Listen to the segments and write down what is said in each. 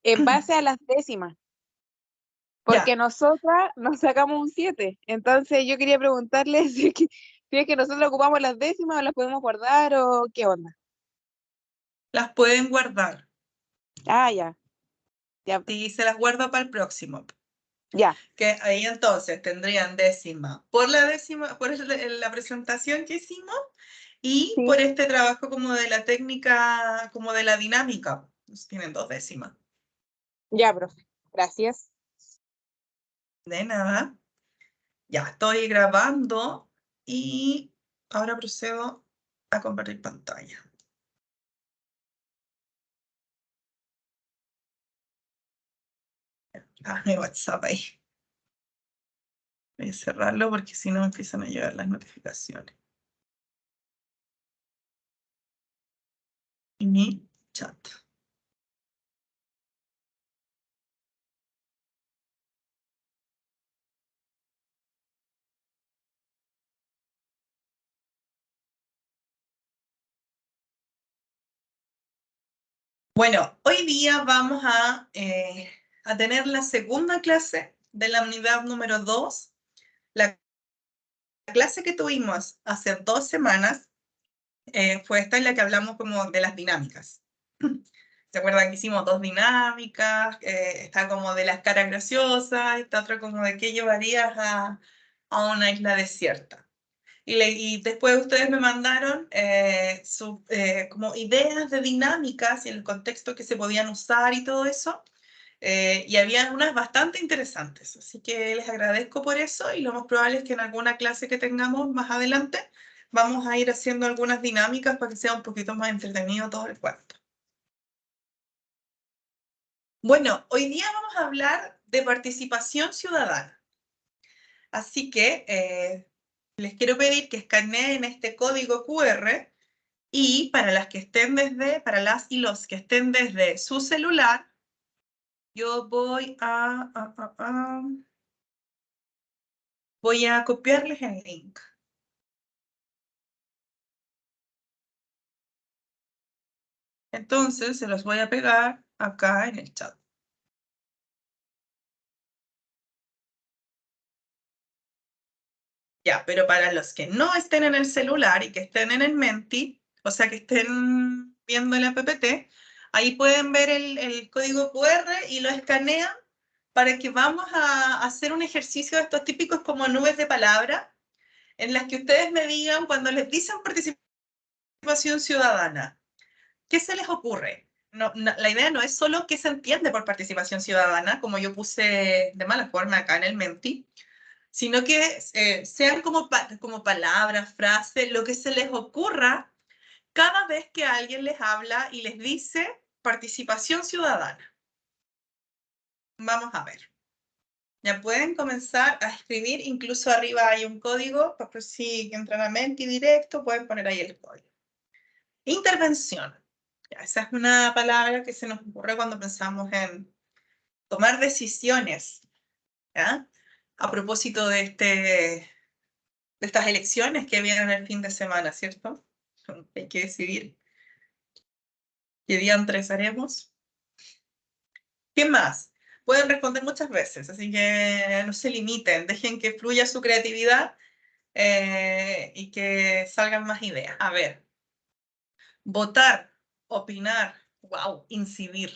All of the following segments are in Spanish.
en base a las décimas, porque Ya, nosotras nos sacamos un 7. Entonces yo quería preguntarle si es que nosotros ocupamos las décimas o las podemos guardar o qué onda. las pueden guardar. Ah, ya. Ya, Sí, se las guardo para el próximo. ya. Que ahí entonces tendrían décima por la décima, por la presentación que hicimos y Sí. por este trabajo como de la técnica, como de la dinámica. Pues tienen 2 décimas. Ya, profe. Gracias. De nada. Ya estoy grabando y ahora procedo a compartir pantalla. Ah, mi WhatsApp ahí. Voy a cerrarlo porque si no me empiezan a llegar las notificaciones. Y mi chat. Bueno, hoy día vamos a tener la segunda clase de la unidad número 2. La clase que tuvimos hace 2 semanas fue esta en la que hablamos como de las dinámicas. ¿Se acuerdan que hicimos 2 dinámicas? Está como de las caras graciosas, esta otra como de qué llevarías a una isla desierta. Y después ustedes me mandaron como ideas de dinámicas y el contexto que se podían usar y todo eso. Y había unas bastante interesantes, así que les agradezco por eso y lo más probable es que en alguna clase que tengamos más adelante vamos a ir haciendo algunas dinámicas para que sea un poquito más entretenido todo el cuento. Bueno, hoy día vamos a hablar de participación ciudadana. Así que les quiero pedir que escaneen este código QR y para las y los que estén desde su celular, yo voy a copiarles el link. Entonces se los voy a pegar acá en el chat. Ya, pero para los que no estén en el celular y que estén en el Menti, o sea que estén viendo el PPT, ahí pueden ver el código QR y lo escanean para que vamos a hacer un ejercicio de estos típicos como nubes de palabras, en las que ustedes me digan cuando les dicen participación ciudadana, ¿qué se les ocurre? La idea no es solo qué se entiende por participación ciudadana, como yo puse de mala forma acá en el Menti, sino que sean como palabras, frases, lo que se les ocurra cada vez que alguien les habla y les dice participación ciudadana. Vamos a ver. Ya pueden comenzar a escribir, incluso arriba hay un código, por si entran a Menti directo, pueden poner ahí el código. Intervención. Ya, esa es una palabra que se nos ocurre cuando pensamos en tomar decisiones, ¿ya? A propósito de estas elecciones que vienen el fin de semana, ¿cierto? Hay que decidir qué diantres haremos. ¿Qué más? Pueden responder muchas veces, así que no se limiten, dejen que fluya su creatividad y que salgan más ideas. A ver, votar, opinar, wow, incidir.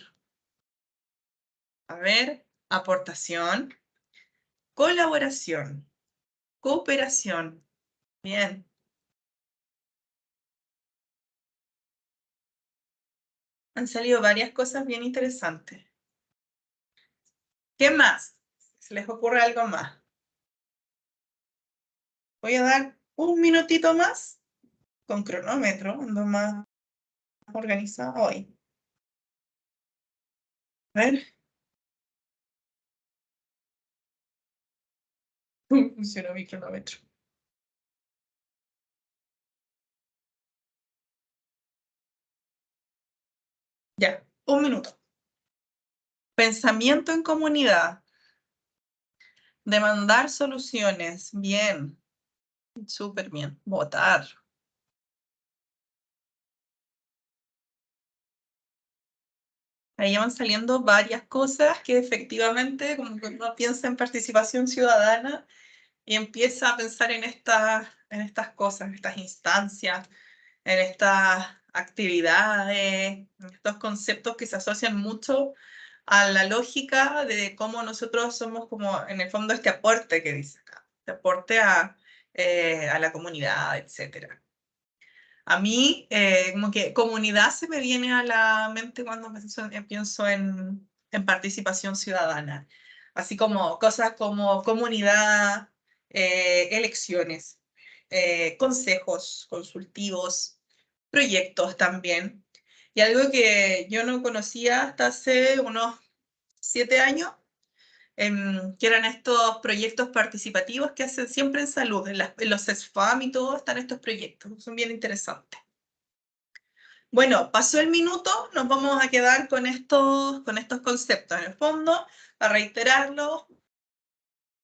A ver, aportación, colaboración, cooperación. Bien. Han salido varias cosas bien interesantes. ¿Qué más? ¿Se les ocurre algo más? Voy a dar un minutito más con cronómetro, ando más organizada hoy. A ver. Funcionó mi cronómetro. Ya, un minuto. Pensamiento en comunidad. Demandar soluciones. Bien. Súper bien. Votar. Ahí van saliendo varias cosas que efectivamente, como que uno piensa en participación ciudadana y empieza a pensar en estas cosas, en estas instancias, en estas actividades, en estos conceptos que se asocian mucho a la lógica de cómo nosotros somos como, en el fondo, este aporte que dice acá, este aporte a la comunidad, etcétera. A mí, como que comunidad se me viene a la mente cuando pienso en participación ciudadana. Así como cosas como comunidad, elecciones, consejos consultivos, proyectos también. Y algo que yo no conocía hasta hace unos 7 años, que eran estos proyectos participativos que hacen siempre en salud, en los SESFAM y todo, están estos proyectos, son bien interesantes. Bueno, pasó el minuto, nos vamos a quedar con estos conceptos. En el fondo, para reiterarlos: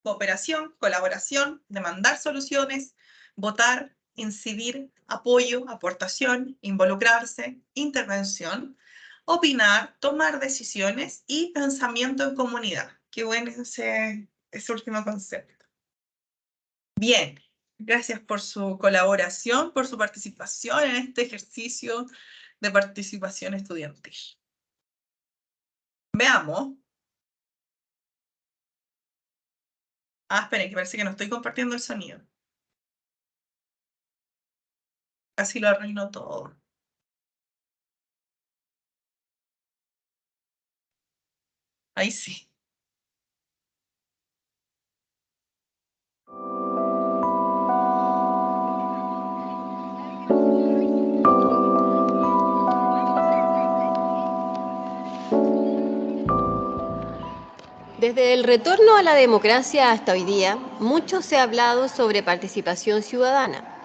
cooperación, colaboración, demandar soluciones, votar, incidir, apoyo, aportación, involucrarse, intervención, opinar, tomar decisiones y pensamiento en comunidad. Qué bueno ese último concepto. Bien, gracias por su colaboración, por su participación en este ejercicio de participación estudiantil. Veamos. Esperen, que parece que no estoy compartiendo el sonido. Así lo arruino todo. Ahí sí. Desde el retorno a la democracia hasta hoy día, mucho se ha hablado sobre participación ciudadana.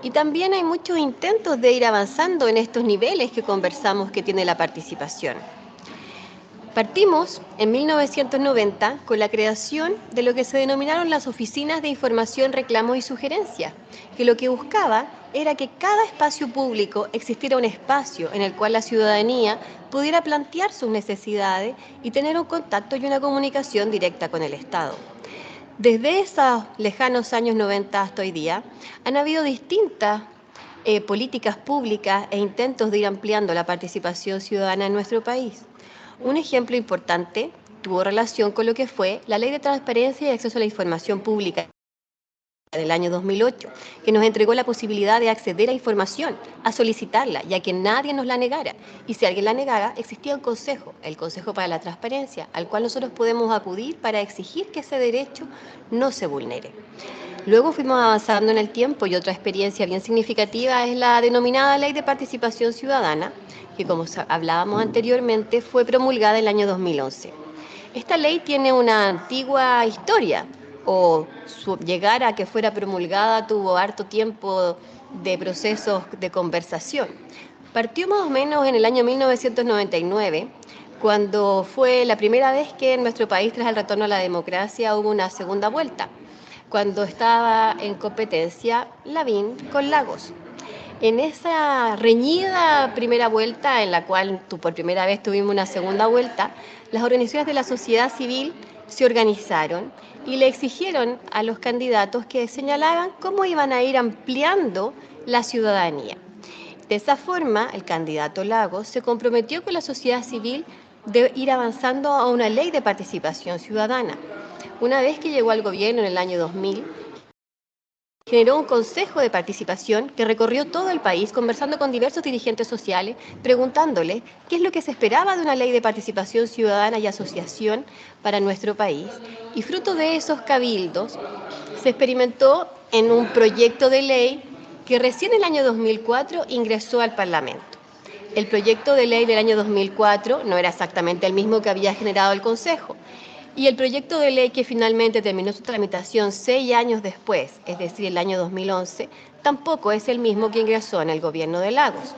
Y también hay muchos intentos de ir avanzando en estos niveles que conversamos que tiene la participación. Partimos en 1990 con la creación de lo que se denominaron las Oficinas de Información, Reclamos y Sugerencias, que lo que buscaba era que cada espacio público existiera un espacio en el cual la ciudadanía pudiera plantear sus necesidades y tener un contacto y una comunicación directa con el Estado. Desde esos lejanos años 90 hasta hoy día, han habido distintas políticas públicas e intentos de ir ampliando la participación ciudadana en nuestro país. Un ejemplo importante tuvo relación con lo que fue la Ley de Transparencia y Acceso a la Información Pública del año 2008, que nos entregó la posibilidad de acceder a información, a solicitarla, ya que nadie nos la negara. Y si alguien la negara, existía un consejo, el Consejo para la Transparencia, al cual nosotros podemos acudir para exigir que ese derecho no se vulnere. Luego fuimos avanzando en el tiempo y otra experiencia bien significativa es la denominada Ley de Participación Ciudadana, que como hablábamos anteriormente fue promulgada en el año 2011. Esta ley tiene una antigua historia, o su llegar a que fuera promulgada tuvo harto tiempo de procesos de conversación. Partió más o menos en el año 1999, cuando fue la primera vez que en nuestro país, tras el retorno a la democracia, hubo una segunda vuelta, cuando estaba en competencia Lavín con Lagos. En esa reñida primera vuelta, en la cual por primera vez tuvimos una segunda vuelta, las organizaciones de la sociedad civil se organizaron y le exigieron a los candidatos que señalaran cómo iban a ir ampliando la ciudadanía. De esa forma, el candidato Lagos se comprometió con la sociedad civil de ir avanzando a una ley de participación ciudadana. Una vez que llegó al gobierno en el año 2000, generó un consejo de participación que recorrió todo el país conversando con diversos dirigentes sociales, preguntándoles qué es lo que se esperaba de una ley de participación ciudadana y asociación para nuestro país. Y fruto de esos cabildos se experimentó en un proyecto de ley que recién en el año 2004 ingresó al Parlamento. El proyecto de ley del año 2004 no era exactamente el mismo que había generado el Consejo. Y el proyecto de ley que finalmente terminó su tramitación 6 años después, es decir, el año 2011, tampoco es el mismo que ingresó en el gobierno de Lagos.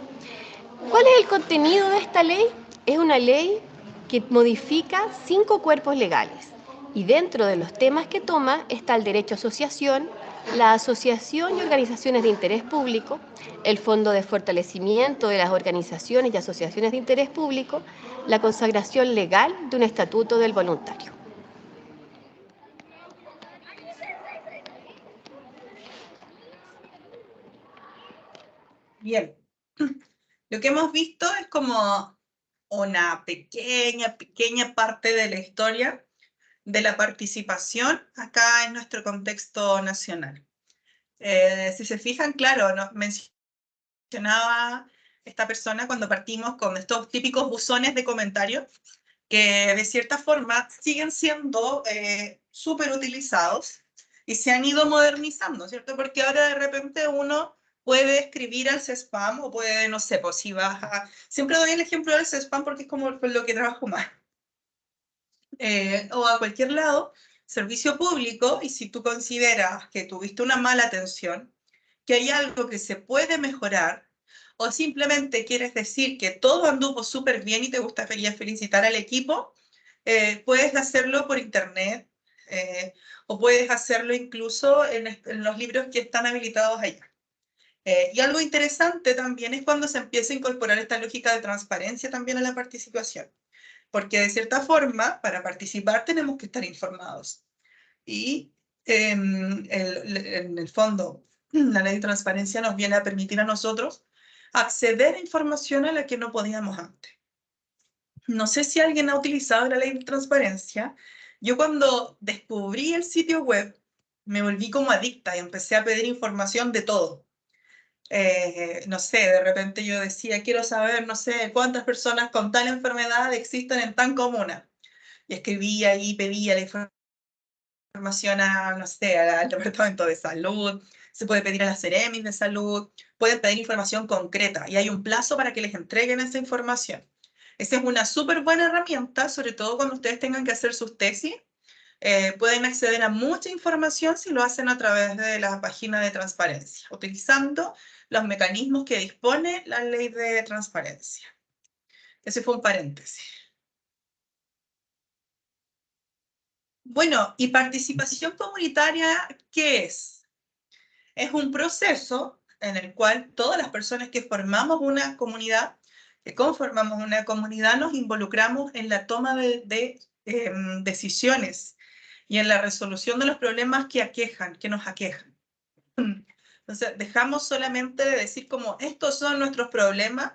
¿Cuál es el contenido de esta ley? Es una ley que modifica 5 cuerpos legales. Y dentro de los temas que toma está el derecho a asociación, la asociación y organizaciones de interés público, el Fondo de Fortalecimiento de las Organizaciones y Asociaciones de Interés Público, la consagración legal de un estatuto del voluntario. Bien. Lo que hemos visto es como una pequeña parte de la historia de la participación acá en nuestro contexto nacional. Si se fijan, claro, nos mencionaba esta persona cuando partimos con estos típicos buzones de comentarios que de cierta forma siguen siendo súper utilizados y se han ido modernizando, ¿cierto? Porque ahora de repente uno puede escribir al CESPAM o puede, no sé, pues si vas a... Siempre doy el ejemplo del CESPAM porque es como lo que trabajo más. O a cualquier lado, servicio público, y si tú consideras que tuviste una mala atención, que hay algo que se puede mejorar, o simplemente quieres decir que todo anduvo súper bien y te gustaría felicitar al equipo, puedes hacerlo por internet, o puedes hacerlo incluso en los libros que están habilitados allá. Y algo interesante también es cuando se empieza a incorporar esta lógica de transparencia también a la participación. Porque de cierta forma, para participar tenemos que estar informados. Y en el fondo, la ley de transparencia nos viene a permitir a nosotros acceder a información a la que no podíamos antes. No sé si alguien ha utilizado la ley de transparencia. Yo cuando descubrí el sitio web, me volví como adicta y empecé a pedir información de todo. No sé, de repente yo decía, quiero saber, no sé, cuántas personas con tal enfermedad existen en tan comuna. Y escribía y pedía la información a, no sé, al Departamento de Salud, se puede pedir a la Ceremis de Salud, pueden pedir información concreta y hay un plazo para que les entreguen esa información. Esa es una súper buena herramienta, sobre todo cuando ustedes tengan que hacer sus tesis. Pueden acceder a mucha información si lo hacen a través de la página de transparencia, utilizando los mecanismos que dispone la ley de transparencia. Ese fue un paréntesis. Bueno, ¿y participación comunitaria qué es? Es un proceso en el cual todas las personas que formamos una comunidad, que conformamos una comunidad, nos involucramos en la toma de decisiones y en la resolución de los problemas que nos aquejan. Entonces, dejamos solamente de decir como estos son nuestros problemas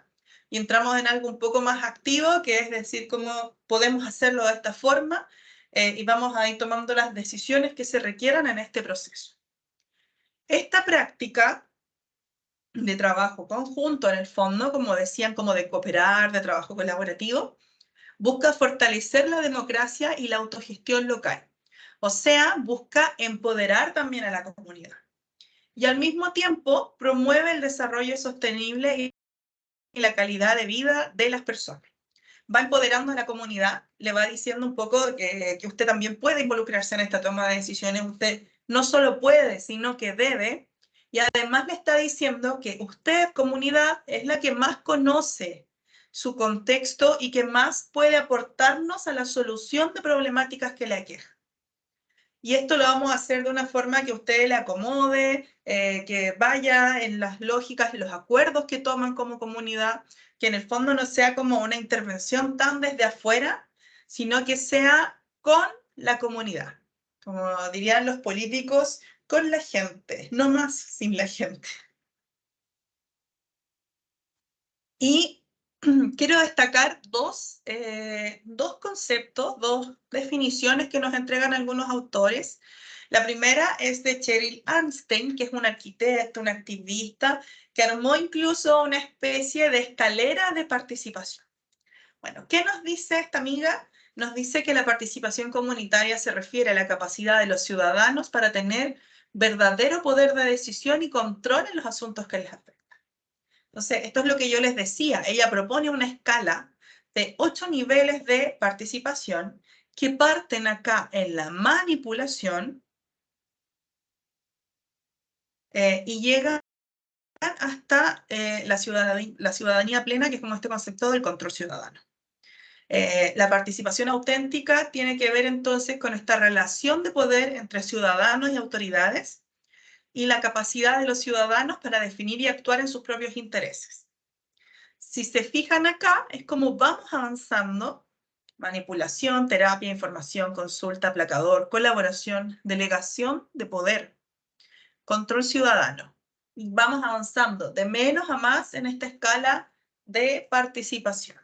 y entramos en algo un poco más activo, que es decir cómo podemos hacerlo de esta forma, y vamos a ir tomando las decisiones que se requieran en este proceso. Esta práctica de trabajo conjunto, en el fondo, como decían, como de cooperar, de trabajo colaborativo, busca fortalecer la democracia y la autogestión local. O sea, busca empoderar también a la comunidad. Y al mismo tiempo promueve el desarrollo sostenible y la calidad de vida de las personas. Va empoderando a la comunidad, le va diciendo un poco que usted también puede involucrarse en esta toma de decisiones, usted no solo puede, sino que debe, y además le está diciendo que usted, comunidad, es la que más conoce su contexto y que más puede aportarnos a la solución de problemáticas que le aquejan. Y esto lo vamos a hacer de una forma que a usted le acomode, que vaya en las lógicas y los acuerdos que toman como comunidad, que en el fondo no sea como una intervención tan desde afuera, sino que sea con la comunidad. Como dirían los políticos, con la gente, no más sin la gente. Y quiero destacar dos conceptos, dos definiciones que nos entregan algunos autores. La primera es de Cheryl Arnstein, que es una arquitecta, una activista, que armó incluso una especie de escalera de participación. Bueno, ¿qué nos dice esta amiga? Nos dice que la participación comunitaria se refiere a la capacidad de los ciudadanos para tener verdadero poder de decisión y control en los asuntos que les afectan. Entonces, esto es lo que yo les decía. Ella propone una escala de 8 niveles de participación que parten acá en la manipulación y llegan hasta la ciudadanía plena, que es como este concepto del control ciudadano. La participación auténtica tiene que ver entonces con esta relación de poder entre ciudadanos y autoridades, y la capacidad de los ciudadanos para definir y actuar en sus propios intereses. Si se fijan acá, es como vamos avanzando: manipulación, terapia, información, consulta, aplacador, colaboración, delegación de poder, control ciudadano. Y vamos avanzando de menos a más en esta escala de participación.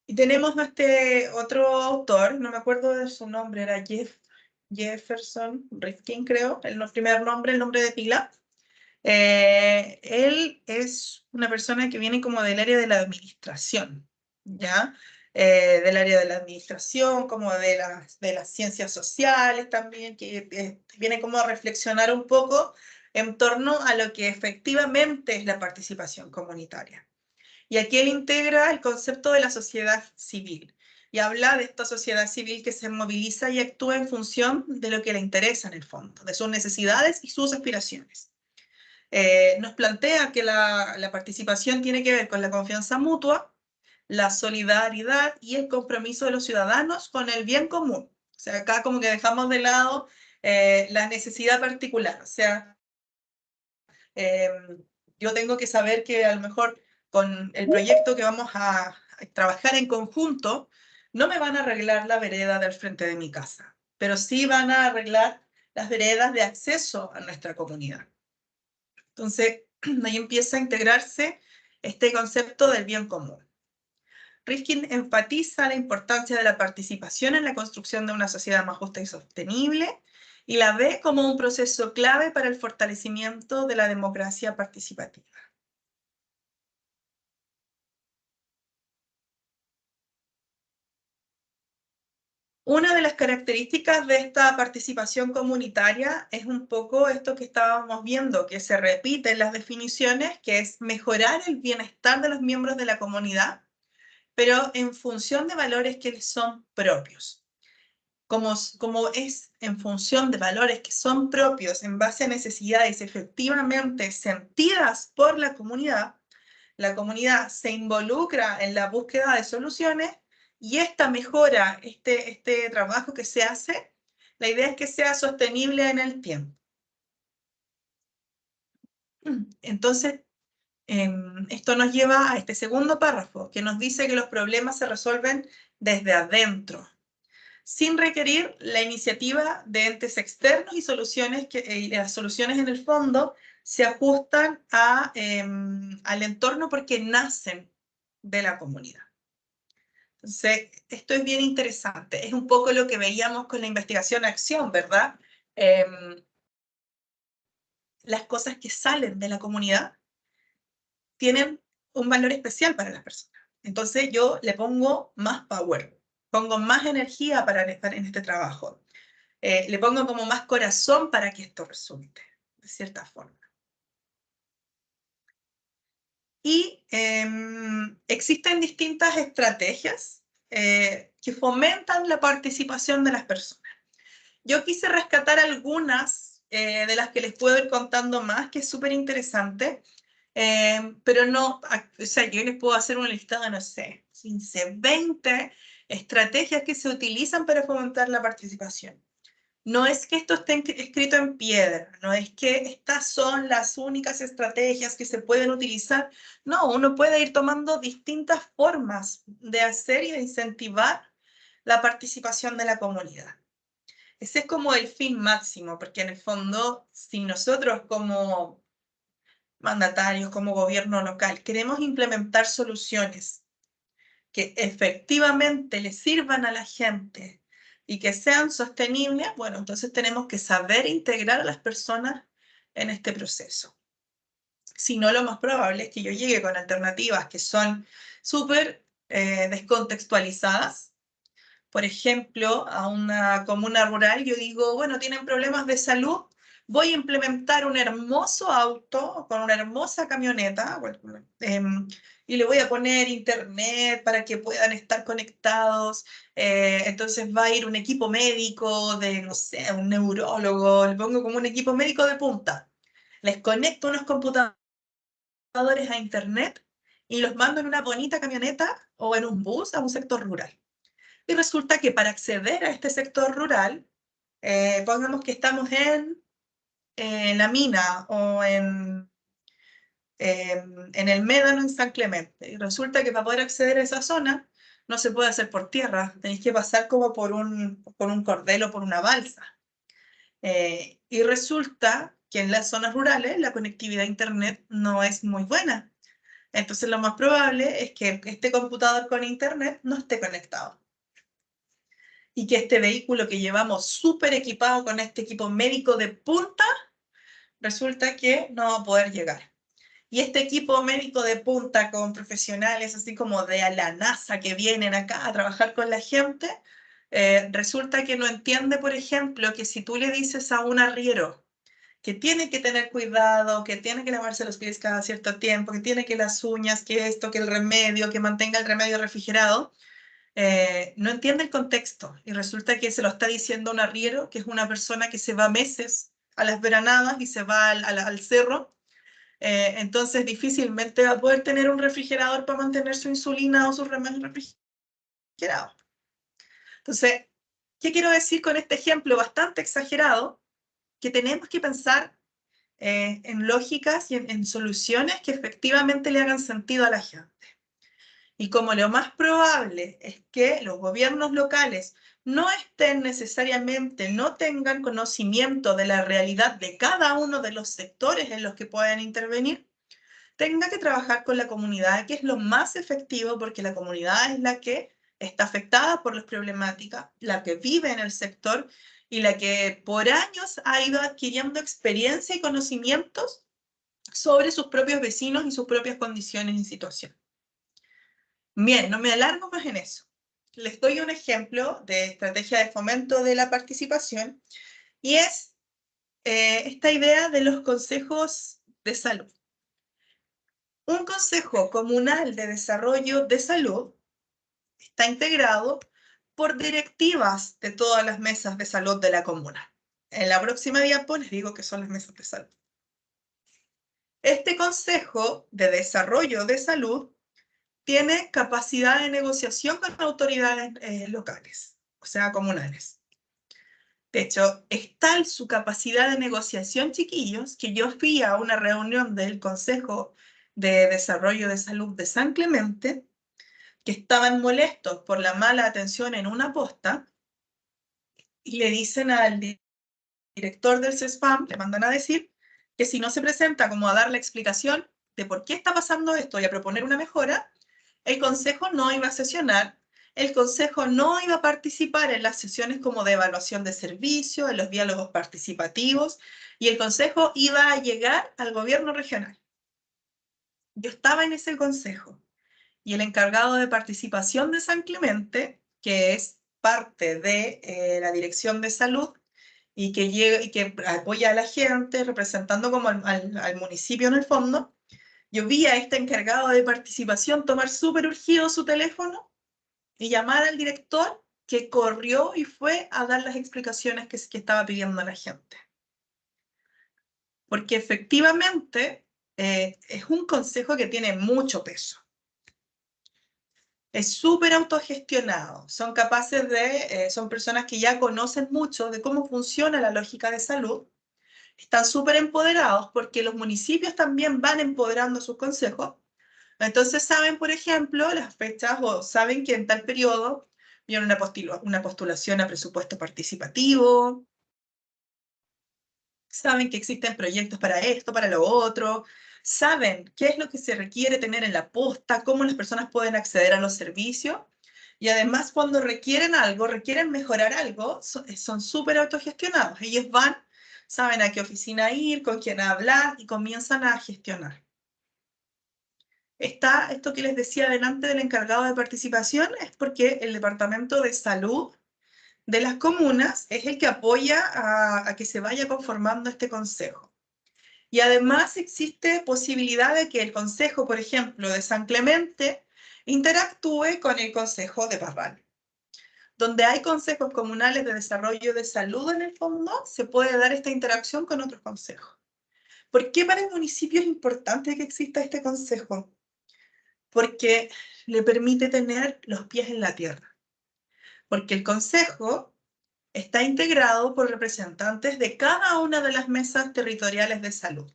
Y tenemos a este otro autor, no me acuerdo de su nombre, era Jefferson Rifkin, creo, el primer nombre, el nombre de pila. Él es una persona que viene como del área de la administración, ¿ya? Del área de la administración, como de las ciencias sociales también, que viene como a reflexionar un poco en torno a lo que efectivamente es la participación comunitaria. Y aquí él integra el concepto de la sociedad civil y habla de esta sociedad civil que se moviliza y actúa en función de lo que le interesa en el fondo, de sus necesidades y sus aspiraciones. Nos plantea que la participación tiene que ver con la confianza mutua, la solidaridad y el compromiso de los ciudadanos con el bien común. O sea, acá como que dejamos de lado la necesidad particular. O sea, yo tengo que saber que a lo mejor con el proyecto que vamos a trabajar en conjunto, no me van a arreglar la vereda del frente de mi casa, pero sí van a arreglar las veredas de acceso a nuestra comunidad. Entonces, ahí empieza a integrarse este concepto del bien común. Rifkin enfatiza la importancia de la participación en la construcción de una sociedad más justa y sostenible, y la ve como un proceso clave para el fortalecimiento de la democracia participativa. Una de las características de esta participación comunitaria es un poco esto que estábamos viendo, que se repite en las definiciones, que es mejorar el bienestar de los miembros de la comunidad, pero en función de valores que les son propios. Como es en función de valores que son propios en base a necesidades efectivamente sentidas por la comunidad se involucra en la búsqueda de soluciones y esta mejora, este trabajo que se hace, la idea es que sea sostenible en el tiempo. Entonces, esto nos lleva a este segundo párrafo, que nos dice que los problemas se resuelven desde adentro, sin requerir la iniciativa de entes externos y las soluciones en el fondo se ajustan al entorno porque nacen de la comunidad. Entonces, esto es bien interesante. Es un poco lo que veíamos con la investigación-acción, ¿verdad? Las cosas que salen de la comunidad tienen un valor especial para las personas. Entonces, yo le pongo más power, pongo más energía para estar en este trabajo. Le pongo como más corazón para que esto resulte, de cierta forma. Y existen distintas estrategias que fomentan la participación de las personas. Yo quise rescatar algunas de las que les puedo ir contando más, que es súper interesante, pero no, o sea, yo les puedo hacer una lista de, no sé, 15, 20 estrategias que se utilizan para fomentar la participación. No es que esto esté escrito en piedra, no es que estas son las únicas estrategias que se pueden utilizar. No, uno puede ir tomando distintas formas de hacer y de incentivar la participación de la comunidad. Ese es como el fin máximo, porque en el fondo, si nosotros como mandatarios, como gobierno local, queremos implementar soluciones que efectivamente le sirvan a la gente y que sean sostenibles, bueno, entonces tenemos que saber integrar a las personas en este proceso. Si no, lo más probable es que yo llegue con alternativas que son súper descontextualizadas. Por ejemplo, a una comuna rural, yo digo, bueno, tienen problemas de salud, voy a implementar un hermoso auto con una hermosa camioneta, y le voy a poner internet para que puedan estar conectados. Entonces va a ir un equipo médico de, no sé, un neurólogo, le pongo como un equipo médico de punta. Les conecto unos computadores a internet y los mando en una bonita camioneta o en un bus a un sector rural. Y resulta que para acceder a este sector rural Pongamos que estamos en la mina o en el Médano, en San Clemente. Y resulta que para poder acceder a esa zona no se puede hacer por tierra, tenéis que pasar como por un cordel o por una balsa. Y resulta que en las zonas rurales la conectividad a internet no es muy buena. Entonces lo más probable es que este computador con internet no esté conectado. Y que este vehículo que llevamos súper equipado con este equipo médico de punta, resulta que no va a poder llegar. Y este equipo médico de punta con profesionales así como de la NASA que vienen acá a trabajar con la gente, resulta que no entiende, por ejemplo, que si tú le dices a un arriero que tiene que tener cuidado, que tiene que lavarse los pies cada cierto tiempo, que tiene que las uñas, que esto, que el remedio, que mantenga el remedio refrigerado, no entiende el contexto y resulta que se lo está diciendo un arriero, que es una persona que se va meses a las veranadas y se va al cerro. Entonces difícilmente va a poder tener un refrigerador para mantener su insulina o sus remedios refrigerados. Entonces, ¿qué quiero decir con este ejemplo bastante exagerado? Que tenemos que pensar en lógicas y en soluciones que efectivamente le hagan sentido a la gente. Y como lo más probable es que los gobiernos locales no estén necesariamente, no tengan conocimiento de la realidad de cada uno de los sectores en los que puedan intervenir, tenga que trabajar con la comunidad, que es lo más efectivo porque la comunidad es la que está afectada por las problemáticas, la que vive en el sector y la que por años ha ido adquiriendo experiencia y conocimientos sobre sus propios vecinos y sus propias condiciones y situaciones. Bien, no me alargo más en eso. Les doy un ejemplo de estrategia de fomento de la participación y es esta idea de los consejos de salud. Un consejo comunal de desarrollo de salud está integrado por directivas de todas las mesas de salud de la comuna. En la próxima diapo les digo qué son las mesas de salud. Este consejo de desarrollo de salud tiene capacidad de negociación con autoridades locales, o sea, comunales. De hecho, es tal su capacidad de negociación, chiquillos, que yo fui a una reunión del Consejo de Desarrollo de Salud de San Clemente, que estaban molestos por la mala atención en una posta, y le dicen al director del CESPAM, le mandan a decir que si no se presenta como a dar la explicación de por qué está pasando esto y a proponer una mejora, el consejo no iba a sesionar, el consejo no iba a participar en las sesiones como de evaluación de servicio, en los diálogos participativos, y el consejo iba a llegar al gobierno regional. Yo estaba en ese consejo, y el encargado de participación de San Clemente, que es parte de la Dirección de Salud, y que apoya a la gente, representando como al municipio en el fondo, yo vi a este encargado de participación tomar súper urgido su teléfono y llamar al director, que corrió y fue a dar las explicaciones que estaba pidiendo a la gente. Porque efectivamente es un consejo que tiene mucho peso. Es súper autogestionado, son capaces son personas que ya conocen mucho de cómo funciona la lógica de salud, están súper empoderados porque los municipios también van empoderando sus consejos. Entonces saben, por ejemplo, las fechas o saben que en tal periodo viene una postulación a presupuesto participativo, saben que existen proyectos para esto, para lo otro, saben qué es lo que se requiere tener en la posta, cómo las personas pueden acceder a los servicios. Y además, cuando requieren algo, requieren mejorar algo, son súper autogestionados. Ellos van, saben a qué oficina ir, con quién hablar y comienzan a gestionar. Esto que les decía delante del encargado de participación es porque el Departamento de Salud de las comunas es el que apoya a que se vaya conformando este consejo. Y además existe posibilidad de que el consejo, por ejemplo, de San Clemente, interactúe con el consejo de Parral. Donde hay consejos comunales de desarrollo de salud en el fondo, se puede dar esta interacción con otros consejos. ¿Por qué para el municipio es importante que exista este consejo? Porque le permite tener los pies en la tierra. Porque el consejo está integrado por representantes de cada una de las mesas territoriales de salud.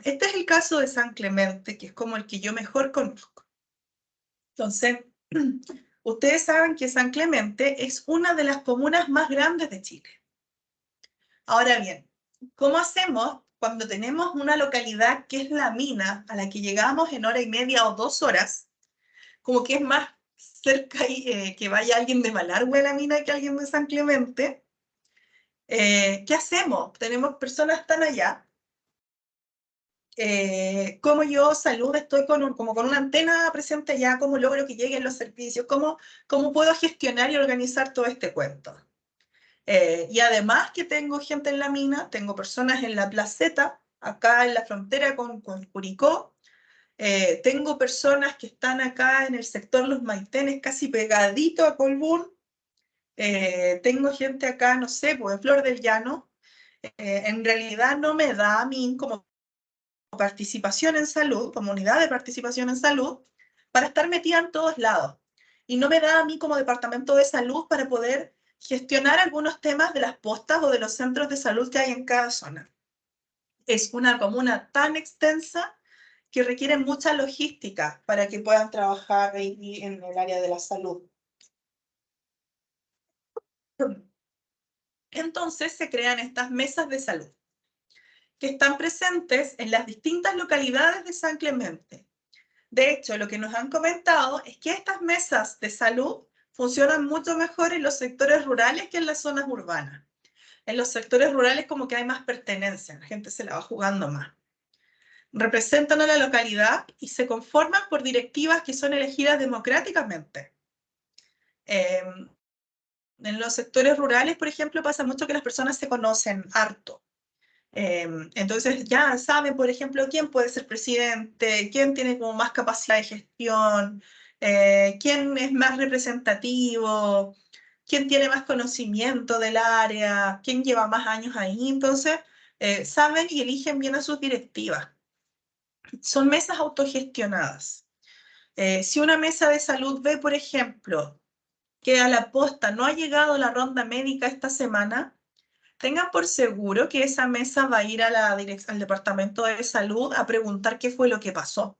Este es el caso de San Clemente, que es como el que yo mejor conozco. Entonces, ustedes saben que San Clemente es una de las comunas más grandes de Chile. Ahora bien, ¿cómo hacemos cuando tenemos una localidad que es La Mina, a la que llegamos en 1 hora y media o 2 horas, como que es más cerca que vaya alguien de Malargüe a La Mina que alguien de San Clemente? ¿Qué hacemos? Tenemos personas tan allá. ¿Cómo yo salud estoy como con una antena presente allá? ¿Cómo logro que lleguen los servicios? ¿Cómo puedo gestionar y organizar todo este cuento? Y además que tengo gente en La Mina, tengo personas en La Placeta, acá en la frontera con Curicó. Tengo personas que están acá en el sector Los Maitenes, casi pegadito a Colbún. Tengo gente acá, no sé, pues en Flor del Llano. En realidad no me da a mí como participación en salud, comunidad de participación en salud, para estar metida en todos lados. Y no me da a mí como departamento de salud para poder gestionar algunos temas de las postas o de los centros de salud que hay en cada zona. Es una comuna tan extensa que requiere mucha logística para que puedan trabajar ahí en el área de la salud. Entonces se crean estas mesas de salud, que están presentes en las distintas localidades de San Clemente. De hecho, lo que nos han comentado es que estas mesas de salud funcionan mucho mejor en los sectores rurales que en las zonas urbanas. En los sectores rurales como que hay más pertenencia, la gente se la va jugando más. Representan a la localidad y se conforman por directivas que son elegidas democráticamente. En los sectores rurales, por ejemplo, pasa mucho que las personas se conocen harto. Entonces ya saben, por ejemplo, quién puede ser presidente, quién tiene como más capacidad de gestión, quién es más representativo, quién tiene más conocimiento del área, quién lleva más años ahí. Entonces, saben y eligen bien a sus directivas. Son mesas autogestionadas. Si una mesa de salud ve, por ejemplo, que a la posta no ha llegado la ronda médica esta semana, tengan por seguro que esa mesa va a ir al departamento de salud a preguntar qué fue lo que pasó.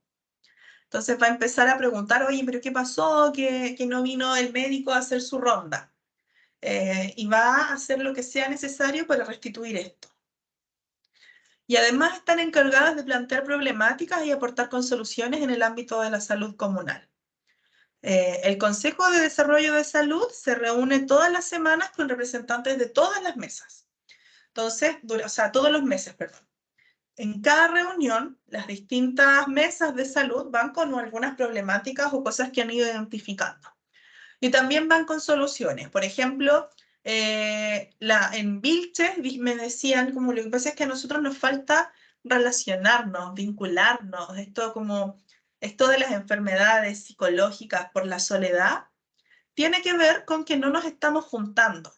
Entonces va a empezar a preguntar, oye, pero ¿qué pasó? Que no vino el médico a hacer su ronda. Y va a hacer lo que sea necesario para restituir esto. Y además están encargadas de plantear problemáticas y aportar con soluciones en el ámbito de la salud comunal. El Consejo de Desarrollo de Salud se reúne todas las semanas con representantes de todas las mesas. Entonces, todos los meses, perdón. En cada reunión, las distintas mesas de salud van con algunas problemáticas o cosas que han ido identificando. Y también van con soluciones. Por ejemplo, en Vilches me decían, como lo que pasa es que a nosotros nos falta relacionarnos, vincularnos, esto de las enfermedades psicológicas por la soledad, tiene que ver con que no nos estamos juntando.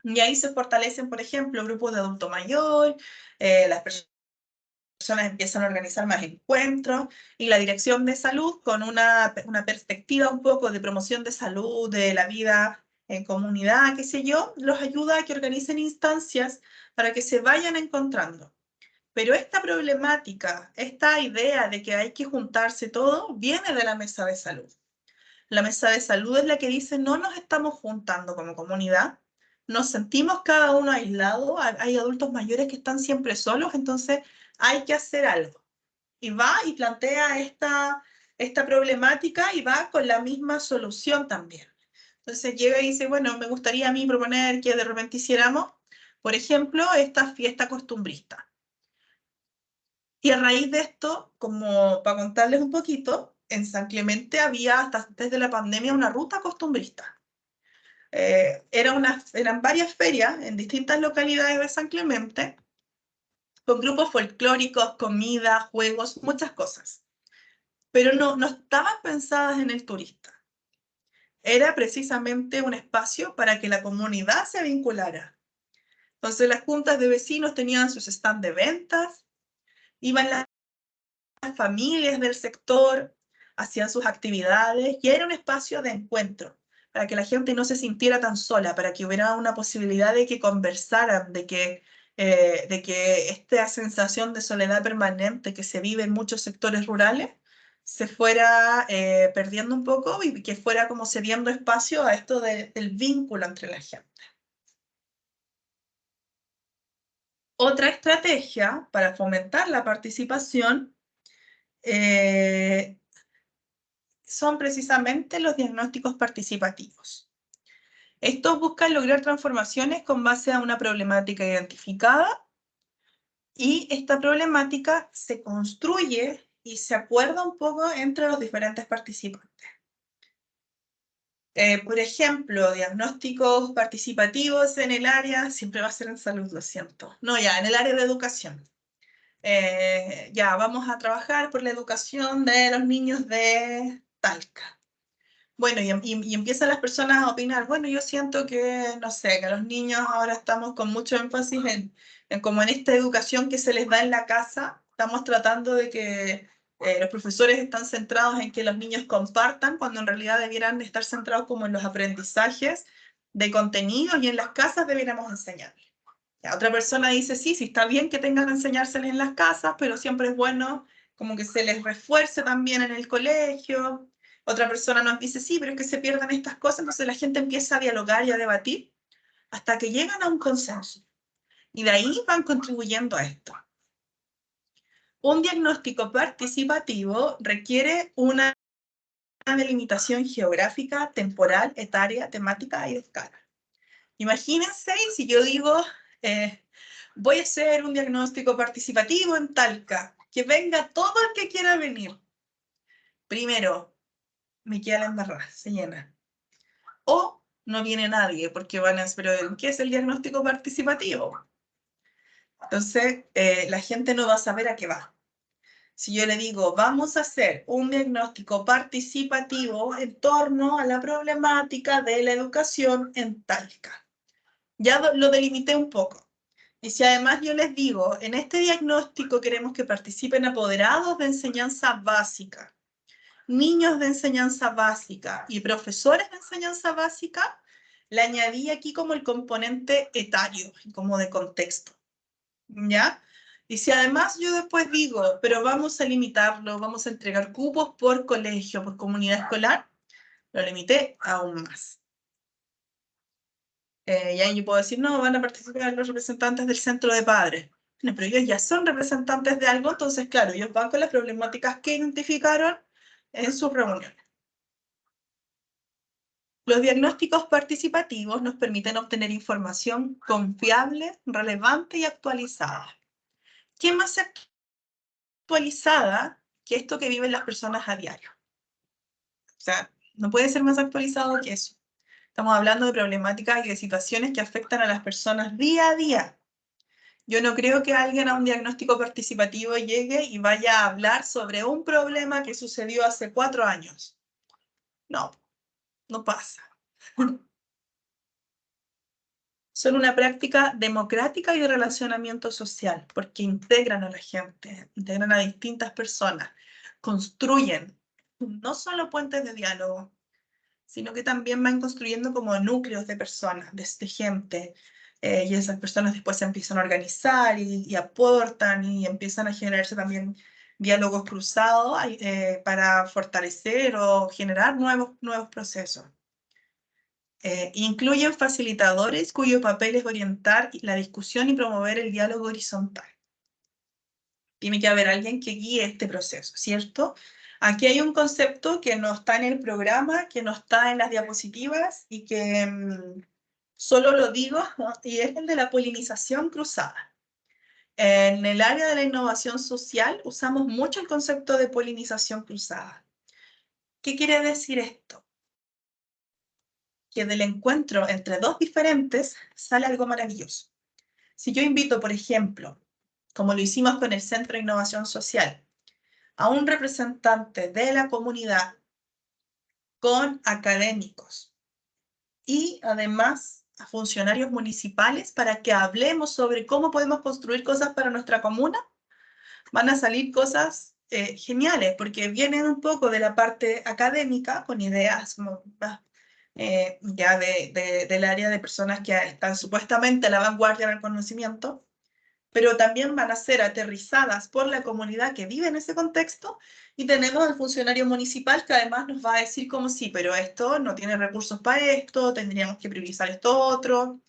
Y ahí se fortalecen, por ejemplo, grupos de adulto mayor, las personas empiezan a organizar más encuentros y la dirección de salud con una perspectiva un poco de promoción de salud, de la vida en comunidad, qué sé yo, los ayuda a que organicen instancias para que se vayan encontrando. Pero esta problemática, esta idea de que hay que juntarse todo, viene de la mesa de salud. La mesa de salud es la que dice, no nos estamos juntando como comunidad, nos sentimos cada uno aislado, hay adultos mayores que están siempre solos, entonces hay que hacer algo. Y va y plantea esta problemática y va con la misma solución también. Entonces llega y dice, bueno, me gustaría a mí proponer que de repente hiciéramos, por ejemplo, esta fiesta costumbrista. Y a raíz de esto, como para contarles un poquito, en San Clemente había hasta antes de la pandemia una ruta costumbrista. Eran varias ferias en distintas localidades de San Clemente, con grupos folclóricos, comida, juegos, muchas cosas. Pero no estaban pensadas en el turista. Era precisamente un espacio para que la comunidad se vinculara. Entonces las juntas de vecinos tenían sus stands de ventas, iban las familias del sector, hacían sus actividades y era un espacio de encuentro. para que la gente no se sintiera tan sola, para que hubiera una posibilidad de que conversaran, de que esta sensación de soledad permanente que se vive en muchos sectores rurales se fuera perdiendo un poco y que fuera como cediendo espacio a esto del vínculo entre la gente. Otra estrategia para fomentar la participación son precisamente los diagnósticos participativos. Estos buscan lograr transformaciones con base a una problemática identificada y esta problemática se construye y se acuerda un poco entre los diferentes participantes. Por ejemplo, diagnósticos participativos en el área, siempre va a ser en salud, lo siento. No, ya, en el área de educación. Ya, vamos a trabajar por la educación de los niños de Talca. Bueno, y empiezan las personas a opinar, bueno, yo siento que, no sé, que los niños ahora estamos con mucho énfasis como en esta educación que se les da en la casa, estamos tratando de que los profesores están centrados en que los niños compartan, cuando en realidad debieran estar centrados como en los aprendizajes de contenidos y en las casas debiéramos enseñarles. La otra persona dice, sí, sí está bien que tengan que enseñárseles en las casas, pero siempre es bueno como que se les refuerce también en el colegio. Otra persona nos dice, sí, pero es que se pierden estas cosas, entonces la gente empieza a dialogar y a debatir hasta que llegan a un consenso. Y de ahí van contribuyendo a esto. Un diagnóstico participativo requiere una delimitación geográfica, temporal, etaria, temática y de escala. Imagínense si yo digo, voy a hacer un diagnóstico participativo en Talca, que venga todo el que quiera venir. Primero, me queda la embarrada, se llena. O no viene nadie, porque van a decir, pero ¿qué es el diagnóstico participativo? Entonces, la gente no va a saber a qué va. Si yo le digo, vamos a hacer un diagnóstico participativo en torno a la problemática de la educación en Talca. Ya lo delimité un poco. Y si además yo les digo, en este diagnóstico queremos que participen apoderados de enseñanza básica, niños de enseñanza básica y profesores de enseñanza básica, le añadí aquí como el componente etario, como de contexto, ¿ya? Y si además yo después digo, pero vamos a limitarlo, vamos a entregar cupos por colegio, por comunidad escolar, lo limité aún más. Y ahí yo puedo decir, no, van a participar los representantes del centro de padres. No, pero ellos ya son representantes de algo, entonces, claro, ellos van con las problemáticas que identificaron en sus reuniones. Los diagnósticos participativos nos permiten obtener información confiable, relevante y actualizada. ¿Qué más actualizada que esto que viven las personas a diario? O sea, no puede ser más actualizado que eso. Estamos hablando de problemáticas y de situaciones que afectan a las personas día a día. Yo no creo que alguien a un diagnóstico participativo llegue y vaya a hablar sobre un problema que sucedió hace 4 años. No, no pasa. Son una práctica democrática y de relacionamiento social, porque integran a la gente, integran a distintas personas, construyen no solo puentes de diálogo, sino que también van construyendo como núcleos de personas, de gente, y esas personas después se empiezan a organizar y aportan y empiezan a generarse también diálogos cruzados para fortalecer o generar nuevos procesos. Incluyen facilitadores cuyo papel es orientar la discusión y promover el diálogo horizontal. Tiene que haber alguien que guíe este proceso, ¿cierto? Aquí hay un concepto que no está en el programa, que no está en las diapositivas y que solo lo digo, ¿no? Y es el de la polinización cruzada. En el área de la innovación social usamos mucho el concepto de polinización cruzada. ¿Qué quiere decir esto? Que del encuentro entre dos diferentes sale algo maravilloso. Si yo invito, por ejemplo, como lo hicimos con el Centro de Innovación Social, a un representante de la comunidad con académicos y además a funcionarios municipales para que hablemos sobre cómo podemos construir cosas para nuestra comuna, van a salir cosas geniales, porque vienen un poco de la parte académica, con ideas ya del área de personas que están supuestamente a la vanguardia del conocimiento, pero también van a ser aterrizadas por la comunidad que vive en ese contexto, y tenemos al funcionario municipal que además nos va a decir como sí, pero esto no tiene recursos para esto, tendríamos que priorizar esto otro,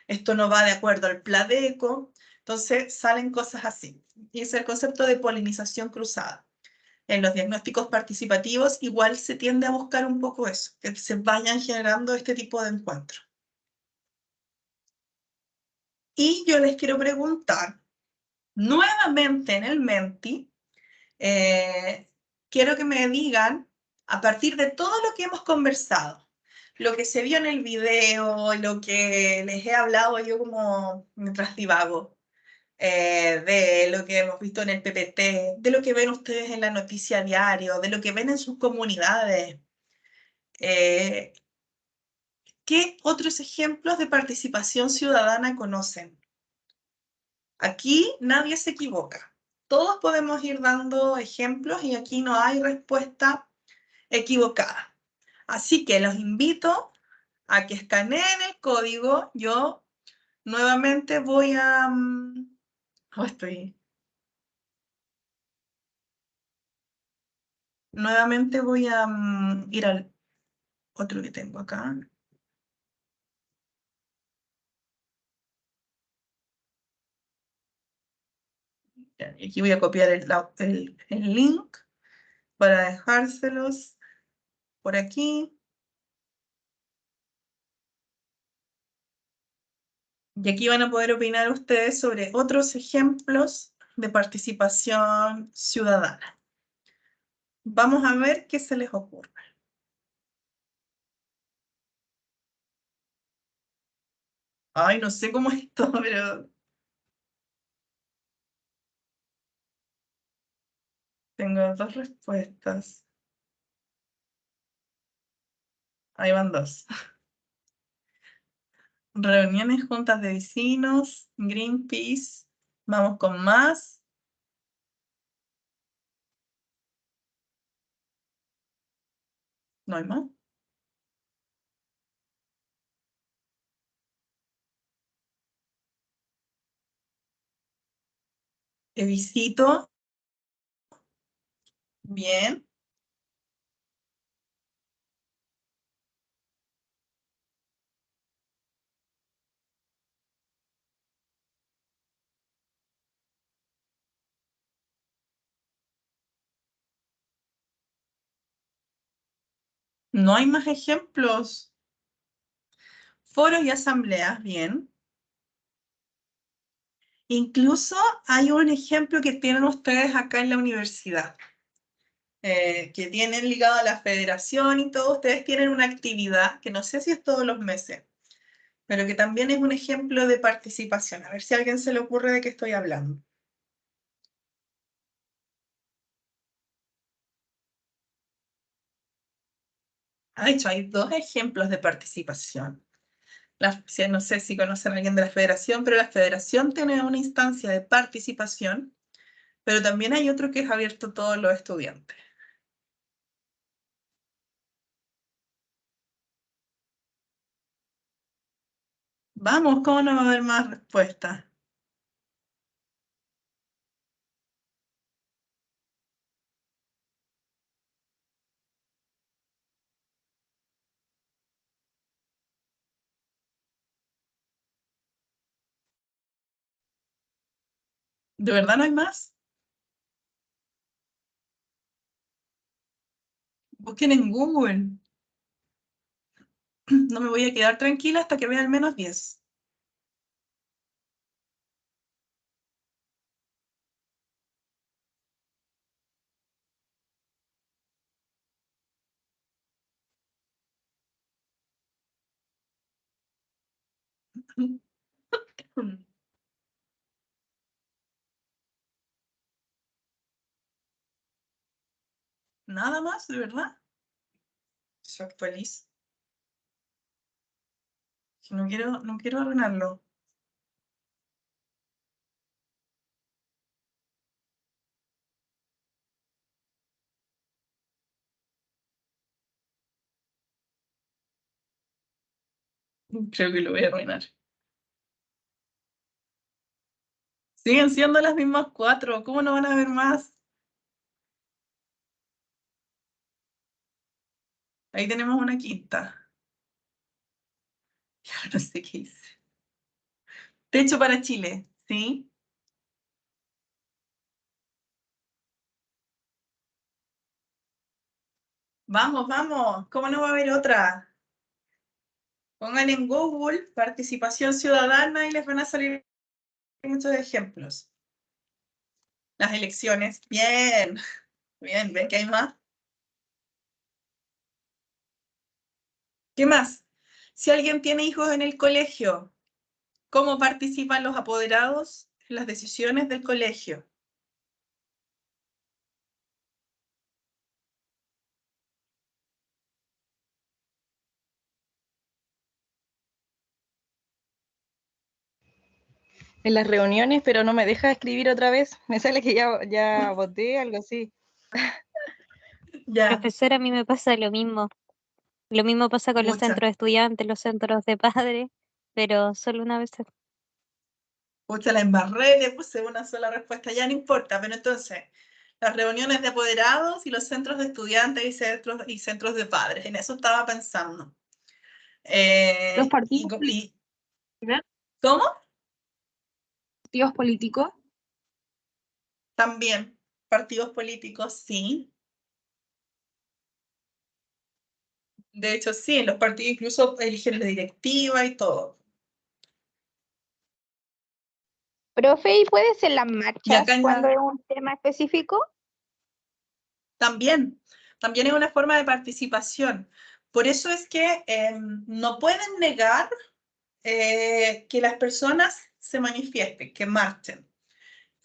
esto no va de acuerdo al Pladeco. Entonces salen cosas así. Y es el concepto de polinización cruzada. En los diagnósticos participativos igual se tiende a buscar un poco eso, que se vayan generando este tipo de encuentros. Y yo les quiero preguntar, nuevamente en el Menti, quiero que me digan, a partir de todo lo que hemos conversado, lo que se vio en el video, lo que les he hablado yo como mientras divago, de lo que hemos visto en el PPT, de lo que ven ustedes en la noticia diario, de lo que ven en sus comunidades, ¿qué otros ejemplos de participación ciudadana conocen? Aquí nadie se equivoca. Todos podemos ir dando ejemplos y aquí no hay respuesta equivocada. Así que los invito a que escaneen el código. Yo nuevamente voy a... Nuevamente voy a ir al otro que tengo acá. Y aquí voy a copiar el link para dejárselos por aquí. Y aquí van a poder opinar ustedes sobre otros ejemplos de participación ciudadana. Vamos a ver qué se les ocurre. Ay, no sé cómo es esto, pero tengo dos respuestas. Ahí van dos. Reuniones, juntas de vecinos, Greenpeace. Vamos con más. ¿No hay más? Visito. Bien. No hay más ejemplos. Foros y asambleas, bien. Incluso hay un ejemplo que tienen ustedes acá en la universidad, que tienen ligado a la federación y todo. Ustedes tienen una actividad que no sé si es todos los meses, pero que también es un ejemplo de participación. A ver si a alguien se le ocurre de qué estoy hablando. De hecho, hay dos ejemplos de participación. No sé si conocen a alguien de la federación, pero la federación tiene una instancia de participación, pero también hay otro que es abierto a todos los estudiantes. Vamos, ¿cómo no va a haber más respuestas? ¿De verdad no hay más? Busquen en Google. No me voy a quedar tranquila hasta que vea al menos 10. Nada más, de verdad. Soy feliz. No quiero arruinarlo. Creo que lo voy a arruinar. Siguen siendo las mismas 4. ¿Cómo no van a haber más? Ahí tenemos una quinta. Ya no sé qué hice. Techo para Chile, ¿sí? Vamos, vamos. ¿Cómo no va a haber otra? Pongan en Google participación ciudadana y les van a salir muchos ejemplos. Las elecciones. Bien, bien, ¿ven que hay más? ¿Qué más? Si alguien tiene hijos en el colegio, ¿cómo participan los apoderados en las decisiones del colegio? En las reuniones, pero no me deja escribir otra vez. Me sale que ya voté, algo así. Ya, Profesora, a mí me pasa lo mismo. Lo mismo pasa con los pucha, centros de estudiantes, los centros de padres, pero solo una vez. pucha, la embarré, le puse una sola respuesta, ya no importa, pero entonces, las reuniones de apoderados y los centros de estudiantes y centros de padres, en eso estaba pensando. Los partidos ¿Cómo? partidos políticos. También, partidos políticos, sí. De hecho, sí, los partidos incluso eligen la directiva y todo. Profe, ¿y puede ser las Y marchas acá en cuando es un tema específico? también es una forma de participación. Por eso es que no pueden negar que las personas se manifiesten, que marchen.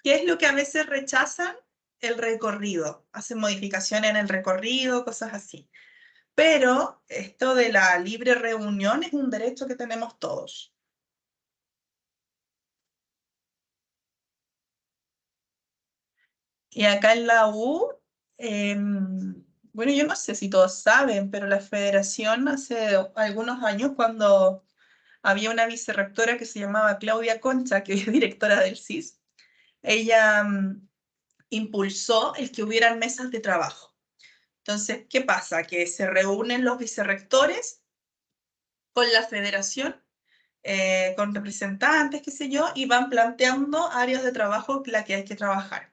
¿Qué es lo que a veces rechazan? El recorrido. Hacen modificaciones en el recorrido, cosas así. Pero esto de la libre reunión es un derecho que tenemos todos. Y acá en la U, bueno, yo no sé si todos saben, pero la federación hace algunos años, cuando había una vicerrectora que se llamaba Claudia Concha, que es directora del CIS, ella impulsó el que hubieran mesas de trabajo. Entonces, ¿qué pasa? Que se reúnen los vicerrectores con la federación, con representantes, qué sé yo, y van planteando áreas de trabajo en las que hay que trabajar.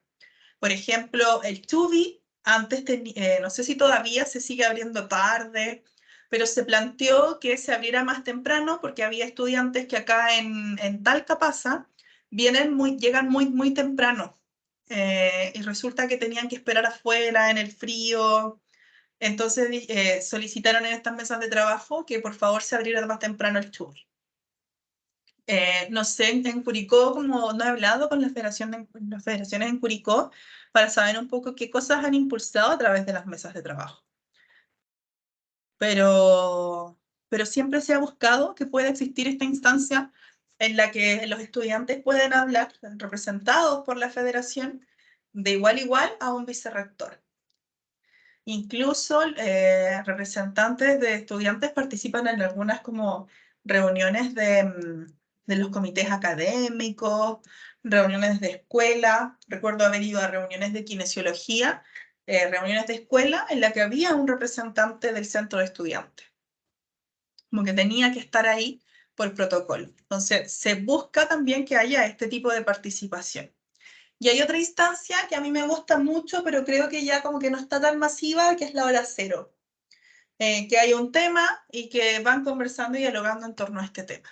Por ejemplo, el TUBI, antes no sé si todavía se sigue abriendo tarde, pero se planteó que se abriera más temprano porque había estudiantes que acá en Talca pasa, llegan muy temprano, y resulta que tenían que esperar afuera en el frío. Entonces solicitaron en estas mesas de trabajo que por favor se abriera más temprano el TUBI. No sé, en Curicó, como no he hablado con las federaciones en Curicó, para saber un poco qué cosas han impulsado a través de las mesas de trabajo. Pero siempre se ha buscado que pueda existir esta instancia en la que los estudiantes pueden hablar, representados por la federación, de igual a igual a un vicerrector. Incluso representantes de estudiantes participan en algunas como reuniones de los comités académicos, reuniones de escuela. Recuerdo haber ido a reuniones de kinesiología, reuniones de escuela en la que había un representante del centro de estudiantes. Como que tenía que estar ahí por protocolo. Entonces, se busca también que haya este tipo de participación. Y hay otra instancia que a mí me gusta mucho, pero creo que ya como que no está tan masiva, que es la hora cero. Que hay un tema y que van conversando y dialogando en torno a este tema.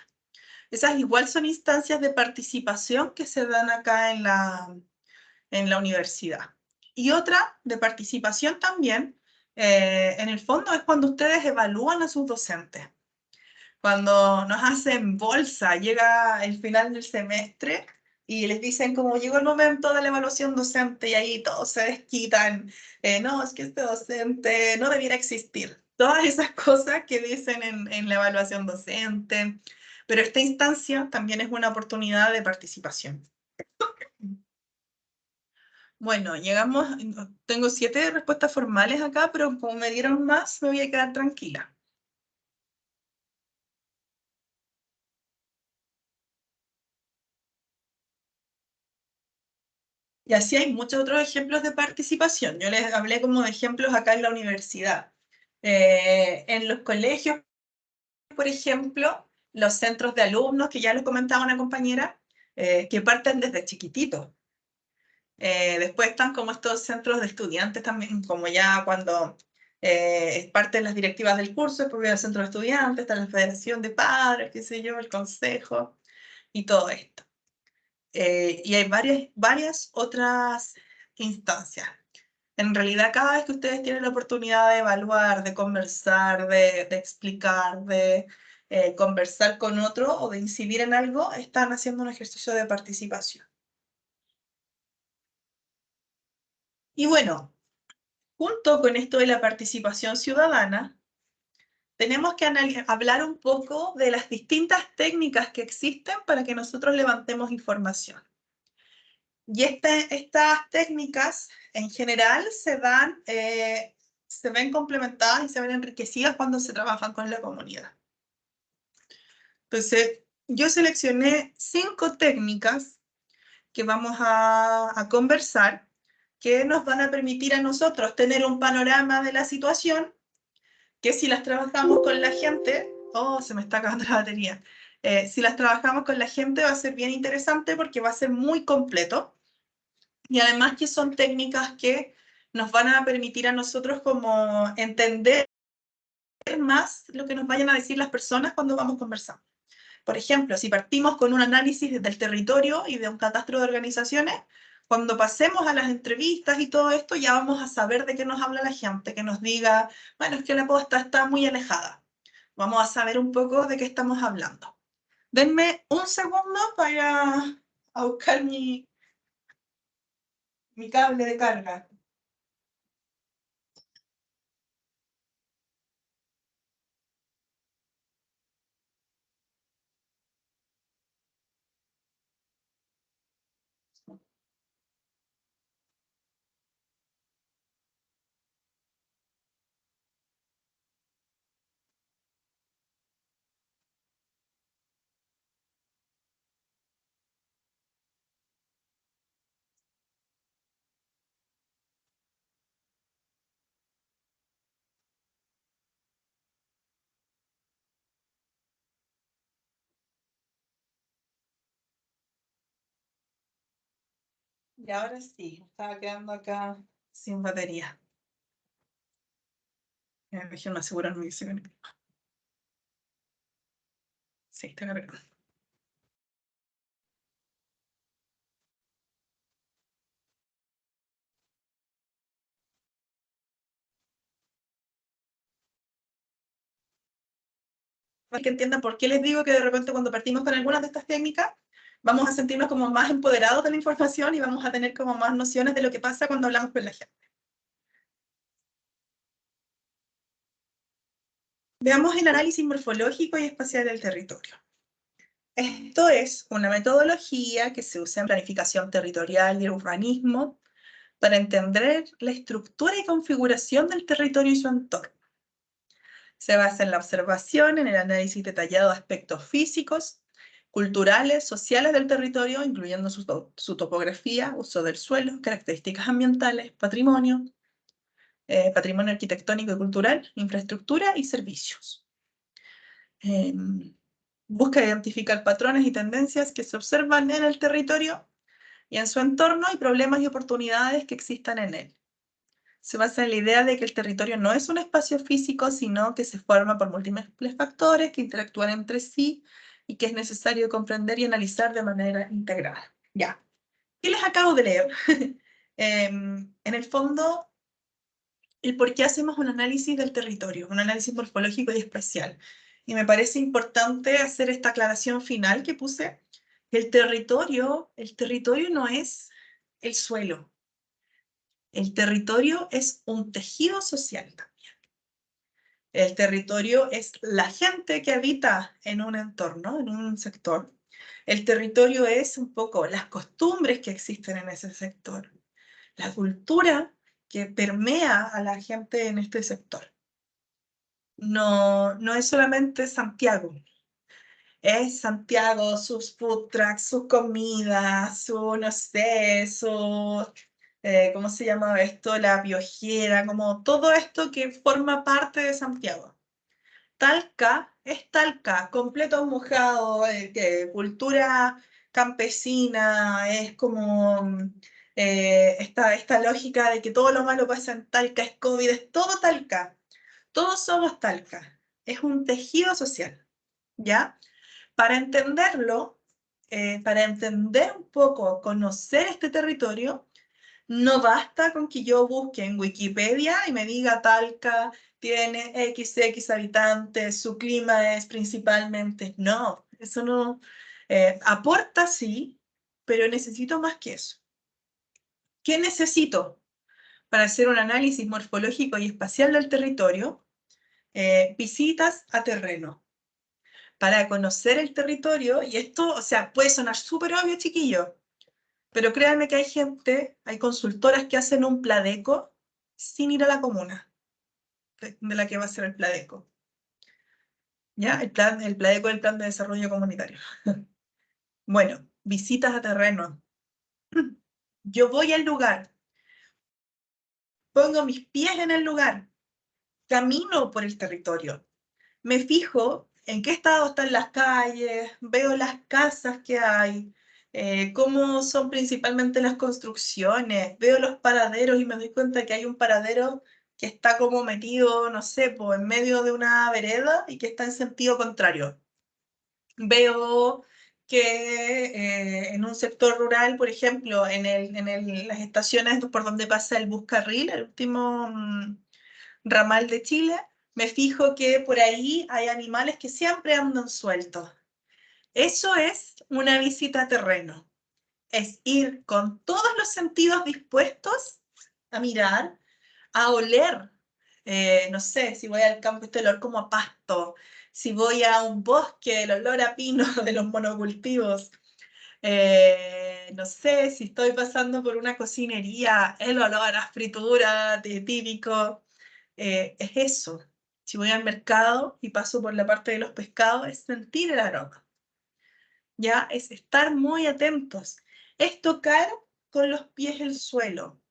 Esas igual son instancias de participación que se dan acá en la universidad. Y otra de participación también, en el fondo, es cuando ustedes evalúan a sus docentes. Cuando nos hacen bolsa, llega el final del semestre y les dicen como llegó el momento de la evaluación docente y ahí todos se desquitan, no, es que este docente no debiera existir. Todas esas cosas que dicen en la evaluación docente, pero esta instancia también es una oportunidad de participación. Bueno, llegamos, tengo 7 respuestas formales acá, pero como me dieron más, me voy a quedar tranquila. Y así hay muchos otros ejemplos de participación. Yo les hablé como de ejemplos acá en la universidad. En los colegios, por ejemplo, los centros de alumnos, que ya lo comentaba una compañera, que parten desde chiquititos. Después están como estos centros de estudiantes también, como ya cuando parten las directivas del curso, porque el centro de estudiantes, está la federación de padres, qué sé yo, el consejo y todo esto. Y hay varias otras instancias. En realidad, cada vez que ustedes tienen la oportunidad de evaluar, de conversar, de explicar, de conversar con otro o de incidir en algo, están haciendo un ejercicio de participación. Y bueno, junto con esto de la participación ciudadana, tenemos que hablar un poco de las distintas técnicas que existen para que nosotros levantemos información. Y estas técnicas, en general, se ven complementadas y se ven enriquecidas cuando se trabajan con la comunidad. Entonces, yo seleccioné 5 técnicas que vamos a conversar, que nos van a permitir a nosotros tener un panorama de la situación, que si las trabajamos con la gente, se me está acabando la batería, si las trabajamos con la gente va a ser bien interesante porque va a ser muy completo. Y además que son técnicas que nos van a permitir a nosotros como entender más lo que nos vayan a decir las personas cuando vamos conversando. Por ejemplo, si partimos con un análisis del territorio y de un catastro de organizaciones, cuando pasemos a las entrevistas y todo esto, ya vamos a saber de qué nos habla la gente, que nos diga, bueno, es que la posta está muy alejada. Vamos a saber un poco de qué estamos hablando. Denme un segundo para buscar mi cable de carga. Y ahora sí, estaba quedando acá sin batería. Déjenme asegurarme que se conecta. Sí, está cargando. Para que entiendan por qué les digo que de repente cuando partimos con algunas de estas técnicas, vamos a sentirnos como más empoderados de la información y vamos a tener como más nociones de lo que pasa cuando hablamos con la gente. Veamos el análisis morfológico y espacial del territorio. Esto es una metodología que se usa en planificación territorial y urbanismo para entender la estructura y configuración del territorio y su entorno. Se basa en la observación, en el análisis detallado de aspectos físicos, culturales, sociales del territorio, incluyendo su topografía, uso del suelo, características ambientales, patrimonio arquitectónico y cultural, infraestructura y servicios. Busca identificar patrones y tendencias que se observan en el territorio y en su entorno y problemas y oportunidades que existan en él. Se basa en la idea de que el territorio no es un espacio físico, sino que se forma por múltiples factores que interactúan entre sí y que es necesario comprender y analizar de manera integral. Ya. ¿Qué les acabo de leer? En el fondo, el por qué hacemos un análisis del territorio, un análisis morfológico y espacial. Y me parece importante hacer esta aclaración final que puse. El territorio no es el suelo. El territorio es un tejido social también. El territorio es la gente que habita en un entorno, en un sector. El territorio es un poco las costumbres que existen en ese sector, la cultura que permea a la gente en este sector. No es solamente Santiago. es Santiago, sus food trucks, sus comidas, su, no sé, su, ¿cómo se llama esto? La piojera, como todo esto que forma parte de Santiago. Talca es Talca, completo mojado, cultura campesina, es como esta lógica de que todo lo malo pasa en Talca, es COVID, es todo Talca. Todos somos Talca, es un tejido social, ¿ya? Para entenderlo, para entender un poco, conocer este territorio, no basta con que yo busque en Wikipedia y me diga Talca tiene XX habitantes, su clima es principalmente... No, eso no... aporta sí, pero necesito más que eso. ¿Qué necesito para hacer un análisis morfológico y espacial del territorio? Visitas a terreno. Para conocer el territorio, y esto, o sea, puede sonar súper obvio, chiquillos, pero créanme que hay gente, hay consultoras que hacen un Pladeco sin ir a la comuna de la que va a ser el Pladeco. ¿Ya? El Pladeco es el Plan de Desarrollo Comunitario. Bueno, visitas a terreno. Yo voy al lugar, pongo mis pies en el lugar, camino por el territorio, me fijo en qué estado están las calles, veo las casas que hay, cómo son principalmente las construcciones, veo los paraderos y me doy cuenta que hay un paradero que está como metido, no sé, pues, en medio de una vereda y que está en sentido contrario. Veo que en un sector rural, por ejemplo, las estaciones por donde pasa el Buscarril, el último ramal de Chile, me fijo que por ahí hay animales que siempre andan sueltos. Eso es una visita a terreno. Es ir con todos los sentidos dispuestos a mirar, a oler. No sé, si voy al campo, este olor como a pasto. Si voy a un bosque, el olor a pino de los monocultivos. No sé, si estoy pasando por una cocinería, el olor a fritura típico. Es eso. Si voy al mercado y paso por la parte de los pescados, es sentir el aroma. Ya, es estar muy atentos. Es tocar con los pies el suelo.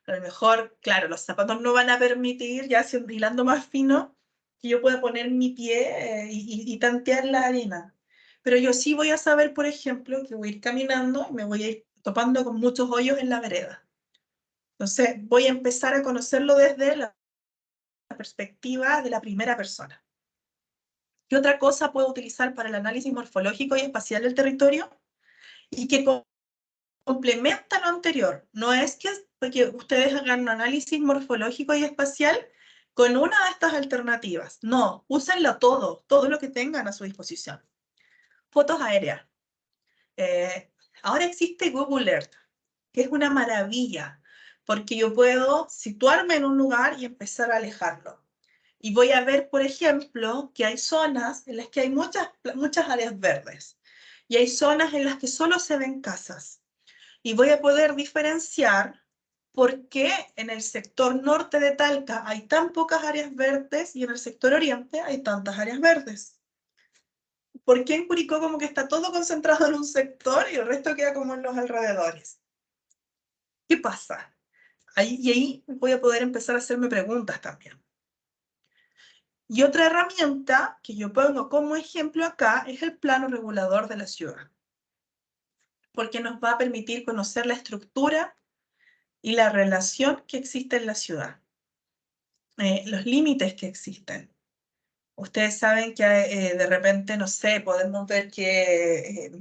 A lo mejor, claro, los zapatos no van a permitir, ya hilando más fino, que yo pueda poner mi pie y tantear la arena. Pero yo sí voy a saber, por ejemplo, que voy a ir caminando y me voy a ir topando con muchos hoyos en la vereda. Entonces, voy a empezar a conocerlo desde la perspectiva de la primera persona. ¿Qué otra cosa puedo utilizar para el análisis morfológico y espacial del territorio? Y que complementa lo anterior. No es que ustedes hagan un análisis morfológico y espacial con una de estas alternativas. No, úsenlo todo lo que tengan a su disposición. Fotos aéreas. Ahora existe Google Earth, que es una maravilla, porque yo puedo situarme en un lugar y empezar a alejarlo. Y voy a ver, por ejemplo, que hay zonas en las que hay muchas áreas verdes. Y hay zonas en las que solo se ven casas. Y voy a poder diferenciar por qué en el sector norte de Talca hay tan pocas áreas verdes y en el sector oriente hay tantas áreas verdes. ¿Por qué en Curicó como que está todo concentrado en un sector y el resto queda como en los alrededores? ¿Qué pasa? Y ahí voy a poder empezar a hacerme preguntas también. Y otra herramienta que yo pongo como ejemplo acá es el plano regulador de la ciudad, porque nos va a permitir conocer la estructura y la relación que existe en la ciudad, los límites que existen. Ustedes saben que de repente, no sé, podemos ver que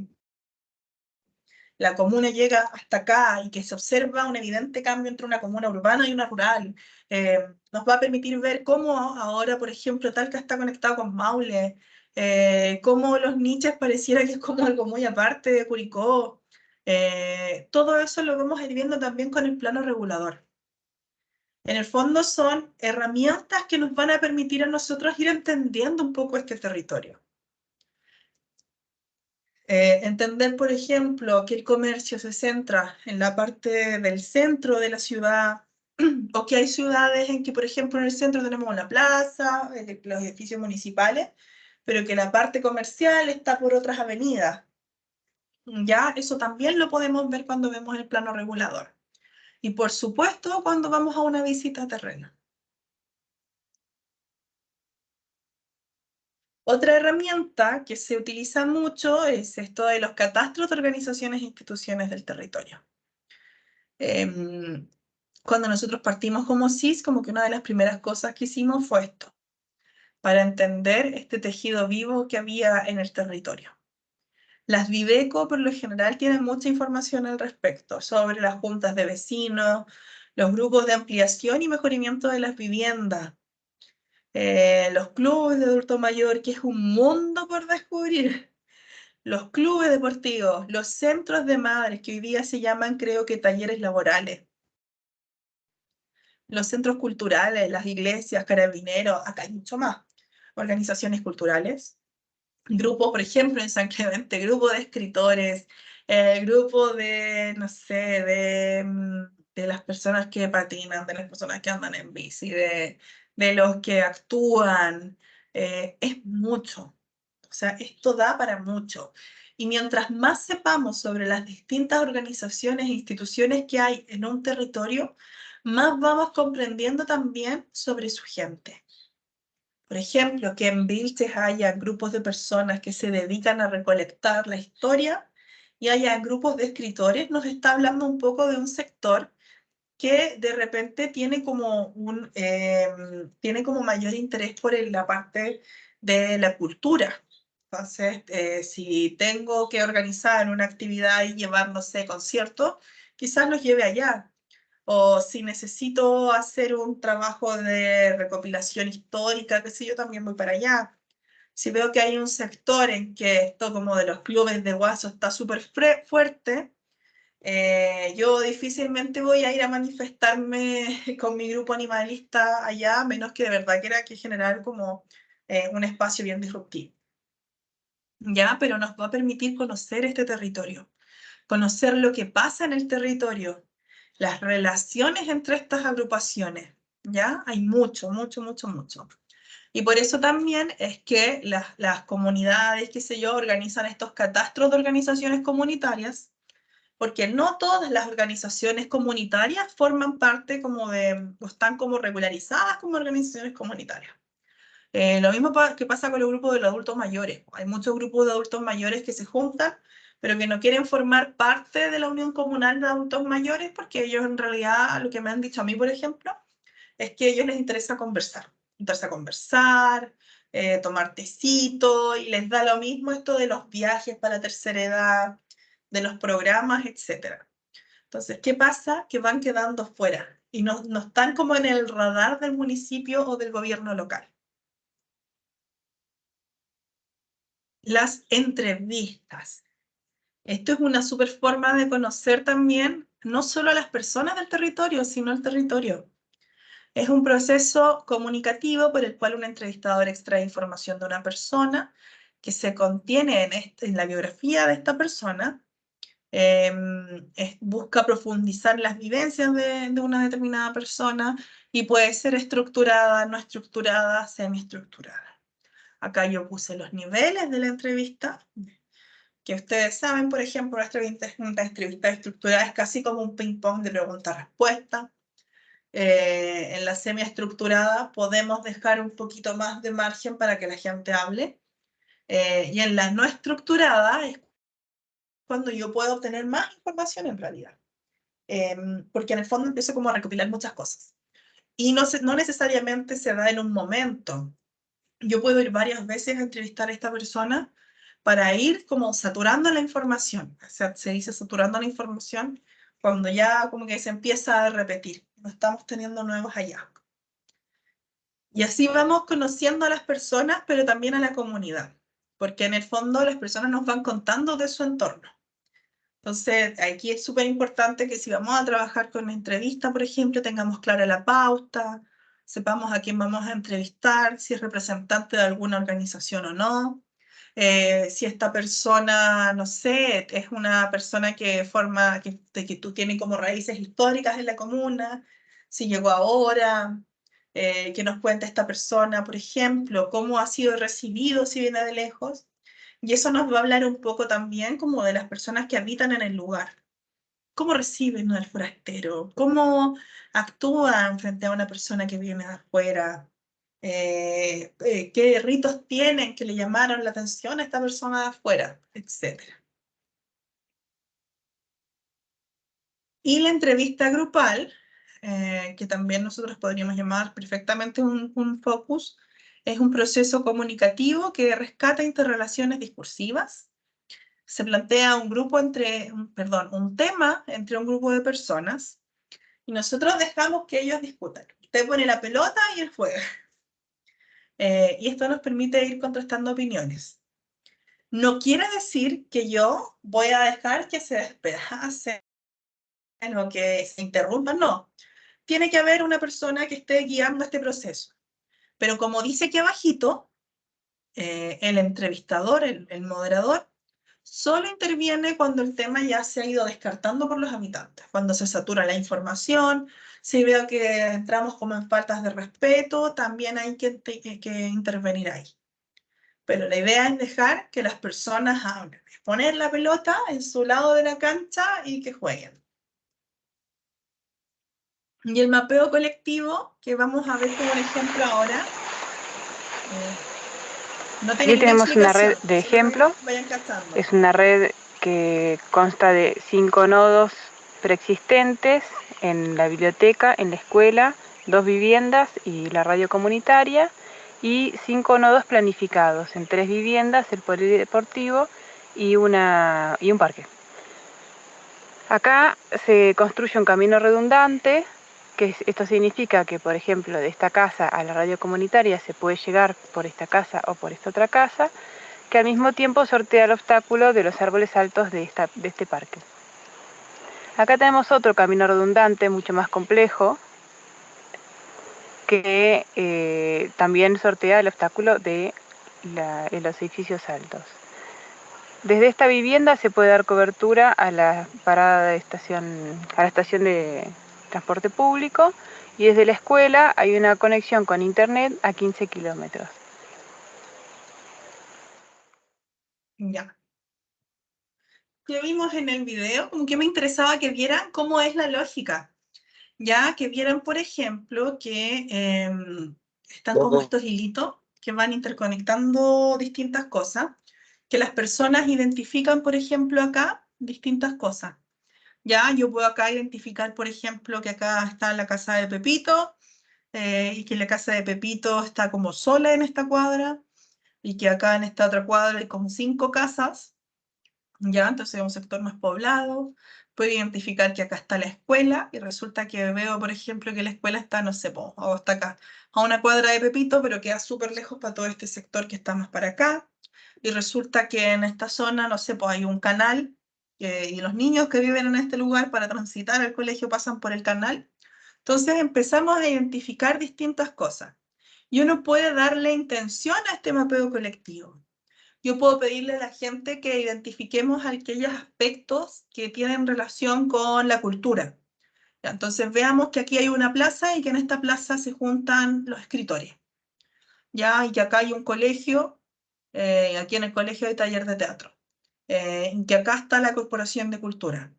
la comuna llega hasta acá y que se observa un evidente cambio entre una comuna urbana y una rural. Nos va a permitir ver cómo ahora, por ejemplo, Talca está conectado con Maule, cómo los niches pareciera que es como algo muy aparte de Curicó. Todo eso lo vamos a ir viendo también con el plano regulador. En el fondo son herramientas que nos van a permitir a nosotros ir entendiendo un poco este territorio. Entender, por ejemplo, que el comercio se centra en la parte del centro de la ciudad, o que hay ciudades en que, por ejemplo, en el centro tenemos una plaza, los edificios municipales, pero que la parte comercial está por otras avenidas. Ya, eso también lo podemos ver cuando vemos el plano regulador. Y por supuesto, cuando vamos a una visita a terreno. Otra herramienta que se utiliza mucho es esto de los catastros de organizaciones e instituciones del territorio. Cuando nosotros partimos como CIS, como que una de las primeras cosas que hicimos fue esto, para entender este tejido vivo que había en el territorio. Las Viveco, por lo general, tienen mucha información al respecto sobre las juntas de vecinos, los grupos de ampliación y mejoramiento de las viviendas, los clubes de adulto mayor, que es un mundo por descubrir, los clubes deportivos, los centros de madres, que hoy día se llaman, creo que, talleres laborales, los centros culturales, las iglesias, carabineros, acá hay mucho más, organizaciones culturales, grupo, por ejemplo, en San Clemente, grupo de escritores, grupo de, no sé, de las personas que patinan, de las personas que andan en bici, de los que actúan, es mucho. O sea, esto da para mucho. Y mientras más sepamos sobre las distintas organizaciones e instituciones que hay en un territorio, más vamos comprendiendo también sobre su gente. Por ejemplo, que en Vilches haya grupos de personas que se dedican a recolectar la historia y haya grupos de escritores, nos está hablando un poco de un sector que de repente tiene como, tiene como mayor interés por la parte de la cultura. Entonces, si tengo que organizar una actividad y llevar, no sé, conciertos, quizás los lleve allá. O si necesito hacer un trabajo de recopilación histórica, qué sé yo, también voy para allá. Si veo que hay un sector en que esto como de los clubes de guaso está súper fuerte, yo difícilmente voy a ir a manifestarme con mi grupo animalista allá, a menos que de verdad quiera que generar como un espacio bien disruptivo. ¿Ya? Pero nos va a permitir conocer este territorio, conocer lo que pasa en el territorio, las relaciones entre estas agrupaciones, ¿ya? Hay mucho, mucho, mucho, mucho. Y por eso también es que las comunidades, qué sé yo, organizan estos catastros de organizaciones comunitarias, porque no todas las organizaciones comunitarias forman parte como de, o están como regularizadas como organizaciones comunitarias. Lo mismo que pasa con los grupos de los adultos mayores. Hay muchos grupos de adultos mayores que se juntan, pero que no quieren formar parte de la Unión Comunal de Adultos Mayores, porque ellos en realidad, lo que me han dicho a mí, por ejemplo, es que a ellos les interesa conversar, tomar tecito, y les da lo mismo esto de los viajes para la tercera edad, de los programas, etc. Entonces, ¿qué pasa? Que van quedando fuera y no están como en el radar del municipio o del gobierno local. Las entrevistas. Esto es una súper forma de conocer también no solo a las personas del territorio, sino al territorio. Es un proceso comunicativo por el cual un entrevistador extrae información de una persona que se contiene en la biografía de esta persona, busca profundizar las vivencias de una determinada persona y puede ser estructurada, no estructurada, semiestructurada. Acá yo puse los niveles de la entrevista, que ustedes saben, por ejemplo, una entrevista estructurada es casi como un ping-pong de pregunta-respuesta. En la semiestructurada podemos dejar un poquito más de margen para que la gente hable. Y en la no estructurada es cuando yo puedo obtener más información en realidad. Porque en el fondo empiezo como a recopilar muchas cosas. Y no necesariamente se da en un momento. Yo puedo ir varias veces a entrevistar a esta persona para ir como saturando la información. O sea, se dice saturando la información cuando ya como que se empieza a repetir. No estamos teniendo nuevos hallazgos. Y así vamos conociendo a las personas, pero también a la comunidad. Porque en el fondo las personas nos van contando de su entorno. Entonces, aquí es súper importante que si vamos a trabajar con una entrevista, por ejemplo, tengamos clara la pauta, sepamos a quién vamos a entrevistar, si es representante de alguna organización o no, si esta persona, no sé, es una persona que tú tienes como raíces históricas en la comuna, si llegó ahora, que nos cuente esta persona, por ejemplo, cómo ha sido recibido si viene de lejos. Y eso nos va a hablar un poco también como de las personas que habitan en el lugar. ¿Cómo reciben al forastero? ¿Cómo actúan frente a una persona que viene de afuera? ¿Qué ritos tienen que le llamaron la atención a esta persona de afuera? Etcétera. Y la entrevista grupal, que también nosotros podríamos llamar perfectamente un focus, es un proceso comunicativo que rescata interrelaciones discursivas. Se plantea un tema entre un grupo de personas y nosotros dejamos que ellos discutan. Usted pone la pelota y él juega. Y esto nos permite ir contrastando opiniones. No quiere decir que yo voy a dejar que se despedacen o que se interrumpan, no. Tiene que haber una persona que esté guiando este proceso. Pero como dice aquí abajito, el entrevistador, el moderador, solo interviene cuando el tema ya se ha ido descartando por los habitantes, cuando se satura la información, si veo que entramos como en faltas de respeto, también hay que intervenir ahí. Pero la idea es dejar que las personas hablen, poner la pelota en su lado de la cancha y que jueguen. Y el mapeo colectivo, que vamos a ver como un ejemplo ahora, no tiene Aquí tenemos una red explicación, de ejemplo. vayan cachando. Es una red que consta de 5 nodos preexistentes en la biblioteca, en la escuela, 2 viviendas y la radio comunitaria, y 5 nodos planificados en 3 viviendas, el polideportivo y un parque. Acá se construye un camino redundante, esto significa que, por ejemplo, de esta casa a la radio comunitaria se puede llegar por esta casa o por esta otra casa, que al mismo tiempo sortea el obstáculo de los árboles altos de este parque. Acá tenemos otro camino redundante, mucho más complejo, que también sortea el obstáculo de los edificios altos. Desde esta vivienda se puede dar cobertura a la parada de estación, a la estación de transporte público, y desde la escuela hay una conexión con internet a 15 kilómetros. Ya. Que vimos en el video, como que me interesaba que vieran cómo es la lógica. Ya que vieran, por ejemplo, que están como estos hilitos que van interconectando distintas cosas, que las personas identifican, por ejemplo, acá distintas cosas. Ya, yo puedo acá identificar, por ejemplo, que acá está la casa de Pepito, y que la casa de Pepito está como sola en esta cuadra, y que acá en esta otra cuadra hay como 5 casas, ya, entonces es un sector más poblado. Puedo identificar que acá está la escuela, y resulta que veo, por ejemplo, que la escuela está, no sé, o está acá, a una cuadra de Pepito, pero queda súper lejos para todo este sector que está más para acá. Y resulta que en esta zona, no sé, pues hay un canal, y los niños que viven en este lugar para transitar al colegio pasan por el canal. Entonces empezamos a identificar distintas cosas. Y uno puede darle intención a este mapeo colectivo. Yo puedo pedirle a la gente que identifiquemos aquellos aspectos que tienen relación con la cultura. Ya, entonces veamos que aquí hay una plaza y que en esta plaza se juntan los escritores. Ya, y que acá hay un colegio, aquí en el colegio hay taller de teatro. Y que acá está la Corporación de Cultura.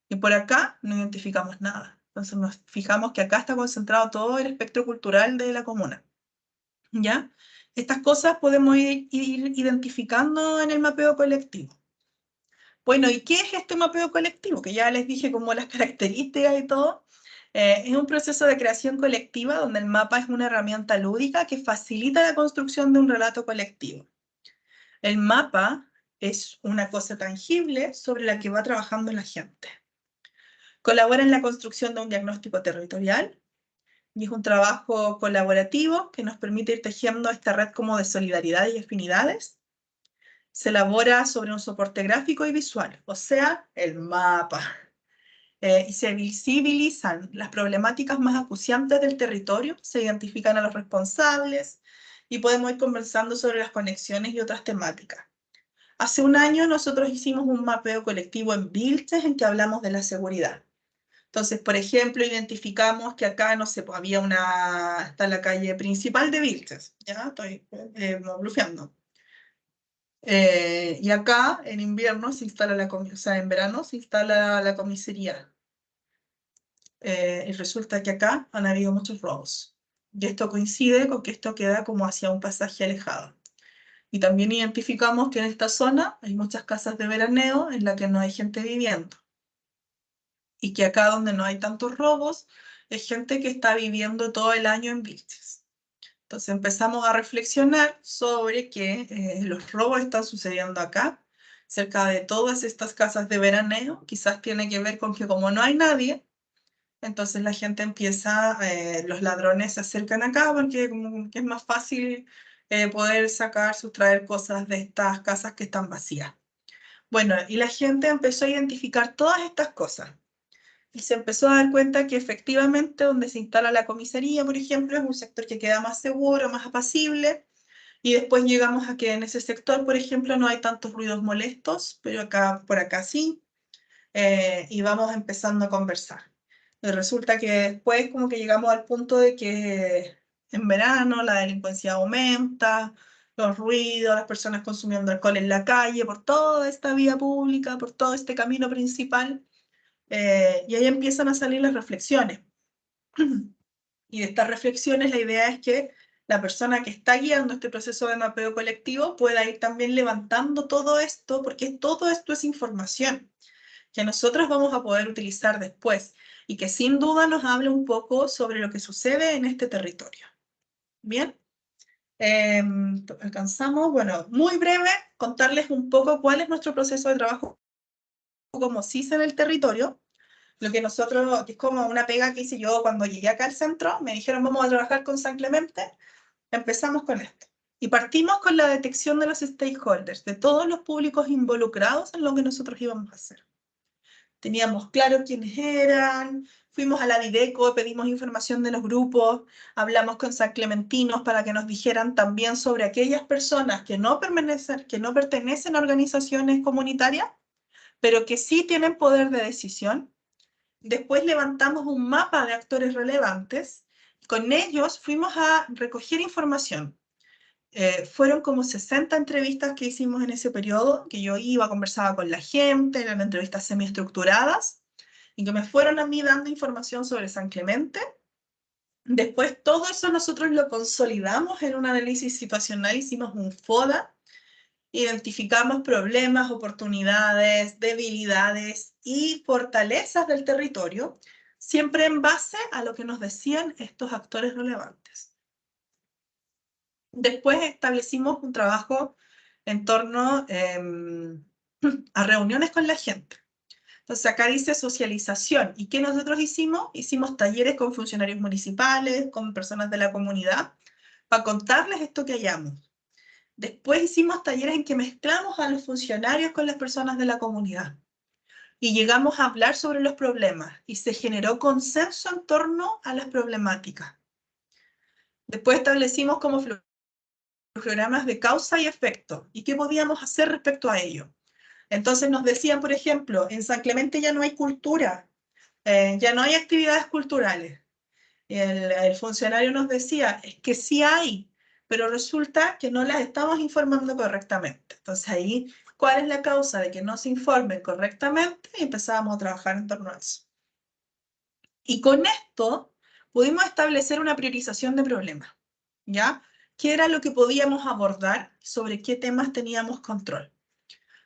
Y por acá no identificamos nada. Entonces nos fijamos que acá está concentrado todo el espectro cultural de la comuna. ¿Ya? Estas cosas podemos ir identificando en el mapeo colectivo. Bueno, ¿y qué es este mapeo colectivo? Que ya les dije como las características y todo. Es un proceso de creación colectiva donde el mapa es una herramienta lúdica que facilita la construcción de un relato colectivo. El mapa es una cosa tangible sobre la que va trabajando la gente. Colabora en la construcción de un diagnóstico territorial, y es un trabajo colaborativo que nos permite ir tejiendo esta red como de solidaridad y afinidades. Se elabora sobre un soporte gráfico y visual, o sea, el mapa. Y se visibilizan las problemáticas más acuciantes del territorio, se identifican a los responsables y podemos ir conversando sobre las conexiones y otras temáticas. Hace un año nosotros hicimos un mapeo colectivo en Vilches en que hablamos de la seguridad. Entonces, por ejemplo, identificamos que acá, no sé, pues había está la calle principal de Vilches, ¿ya? Estoy blufeando. Y acá, en invierno, se instala o sea, en verano se instala la comisaría. Y resulta que acá han habido muchos robos. Y esto coincide con que esto queda como hacia un pasaje alejado. Y también identificamos que en esta zona hay muchas casas de veraneo en las que no hay gente viviendo. Y que acá donde no hay tantos robos, es gente que está viviendo todo el año en Vilches. Entonces empezamos a reflexionar sobre que los robos están sucediendo acá, cerca de todas estas casas de veraneo. Quizás tiene que ver con que como no hay nadie, entonces la gente empieza, los ladrones se acercan acá porque como que es más fácil poder sacar, sustraer cosas de estas casas que están vacías. Bueno, y la gente empezó a identificar todas estas cosas. Y se empezó a dar cuenta que efectivamente donde se instala la comisaría, por ejemplo, es un sector que queda más seguro, más apacible. Y después llegamos a que en ese sector, por ejemplo, no hay tantos ruidos molestos, pero acá, por acá sí. Y vamos empezando a conversar. Y resulta que después como que llegamos al punto de que en verano la delincuencia aumenta, los ruidos, las personas consumiendo alcohol en la calle, por toda esta vía pública, por todo este camino principal. Y ahí empiezan a salir las reflexiones. Y de estas reflexiones la idea es que la persona que está guiando este proceso de mapeo colectivo pueda ir también levantando todo esto, porque todo esto es información que nosotros vamos a poder utilizar después y que sin duda nos habla un poco sobre lo que sucede en este territorio. Bien, alcanzamos, bueno, muy breve, contarles un poco cuál es nuestro proceso de trabajo como CIS en el territorio. Lo que nosotros, que es como una pega que hice yo cuando llegué acá al centro, me dijeron vamos a trabajar con San Clemente, empezamos con esto. Y partimos con la detección de los stakeholders, de todos los públicos involucrados en lo que nosotros íbamos a hacer. Teníamos claro quiénes eran, fuimos a la Dideco, pedimos información de los grupos, hablamos con San Clementinos para que nos dijeran también sobre aquellas personas que no pertenecen a organizaciones comunitarias, pero que sí tienen poder de decisión. Después levantamos un mapa de actores relevantes. Con ellos fuimos a recoger información. Fueron como 60 entrevistas que hicimos en ese periodo, que yo iba, conversaba con la gente, eran entrevistas semiestructuradas, y que me fueron a mí dando información sobre San Clemente. Después todo eso nosotros lo consolidamos en un análisis situacional, hicimos un FODA, identificamos problemas, oportunidades, debilidades y fortalezas del territorio, siempre en base a lo que nos decían estos actores relevantes. Después establecimos un trabajo en torno a reuniones con la gente. Entonces acá dice socialización. ¿Y qué nosotros hicimos? Hicimos talleres con funcionarios municipales, con personas de la comunidad, para contarles esto que hallamos. Después hicimos talleres en que mezclamos a los funcionarios con las personas de la comunidad. Y llegamos a hablar sobre los problemas y se generó consenso en torno a las problemáticas. Después establecimos como programas de causa y efecto y qué podíamos hacer respecto a ello. Entonces nos decían, por ejemplo, en San Clemente ya no hay cultura, ya no hay actividades culturales. El funcionario nos decía, es que sí hay, pero resulta que no las estamos informando correctamente. Entonces ahí, ¿cuál es la causa de que no se informen correctamente? Y empezábamos a trabajar en torno a eso. Y con esto pudimos establecer una priorización de problemas, ¿ya? ¿Qué era lo que podíamos abordar? ¿Sobre qué temas teníamos control?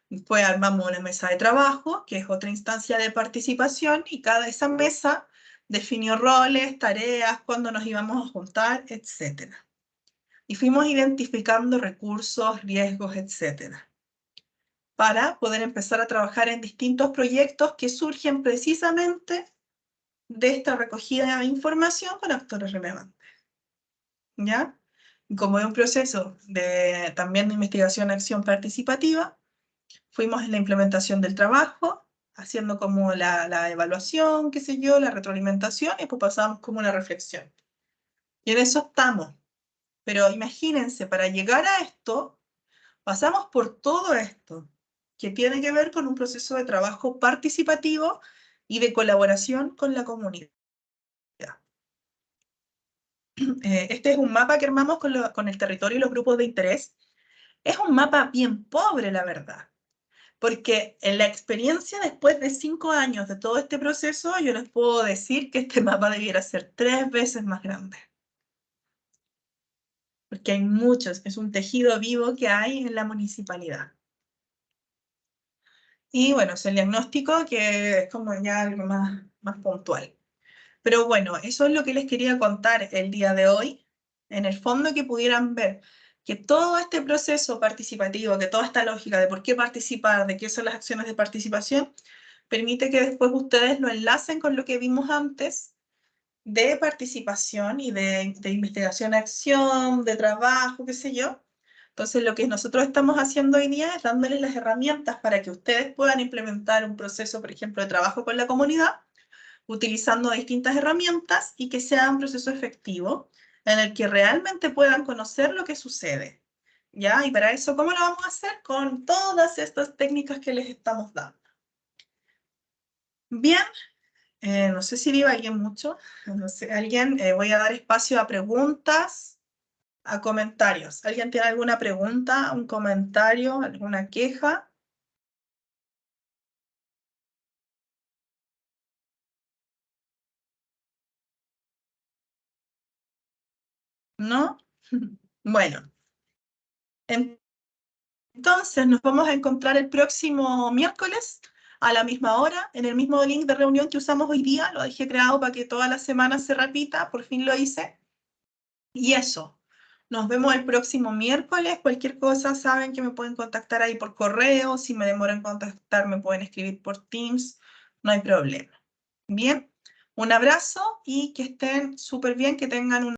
Después armamos una mesa de trabajo, que es otra instancia de participación, y cada esa mesa definió roles, tareas, cuándo nos íbamos a juntar, etc. Y fuimos identificando recursos, riesgos, etc. para poder empezar a trabajar en distintos proyectos que surgen precisamente de esta recogida de información con actores relevantes. ¿Ya? Como es un proceso también de investigación y acción participativa, fuimos en la implementación del trabajo, haciendo como la evaluación, qué sé yo, la retroalimentación, y después pasamos como una reflexión. Y en eso estamos. Pero imagínense, para llegar a esto, pasamos por todo esto, que tiene que ver con un proceso de trabajo participativo y de colaboración con la comunidad. Este es un mapa que armamos con el territorio y los grupos de interés. Es un mapa bien pobre, la verdad, porque en la experiencia después de 5 años de todo este proceso, yo les puedo decir que este mapa debiera ser 3 veces más grande. Porque hay muchos, es un tejido vivo que hay en la municipalidad. Y bueno, es el diagnóstico que es como ya algo más puntual. Pero bueno, eso es lo que les quería contar el día de hoy. En el fondo, que pudieran ver que todo este proceso participativo, que toda esta lógica de por qué participar, de qué son las acciones de participación, permite que después ustedes lo enlacen con lo que vimos antes de participación y de investigación-acción, de trabajo, qué sé yo. Entonces, lo que nosotros estamos haciendo hoy día es dándoles las herramientas para que ustedes puedan implementar un proceso, por ejemplo, de trabajo con la comunidad, utilizando distintas herramientas y que sea un proceso efectivo en el que realmente puedan conocer lo que sucede. ¿Ya? Y para eso, ¿cómo lo vamos a hacer? Con todas estas técnicas que les estamos dando. Bien, no sé si divagué mucho. No sé, alguien, voy a dar espacio a preguntas, a comentarios. ¿Alguien tiene alguna pregunta, un comentario, alguna queja? ¿No? Bueno. Entonces nos vamos a encontrar el próximo miércoles a la misma hora, en el mismo link de reunión que usamos hoy día. Lo dejé creado para que toda la semana se repita, por fin lo hice. Y eso, nos vemos el próximo miércoles. Cualquier cosa saben que me pueden contactar ahí por correo. Si me demoro en contactar, me pueden escribir por Teams. No hay problema. Bien, un abrazo y que estén súper bien, que tengan un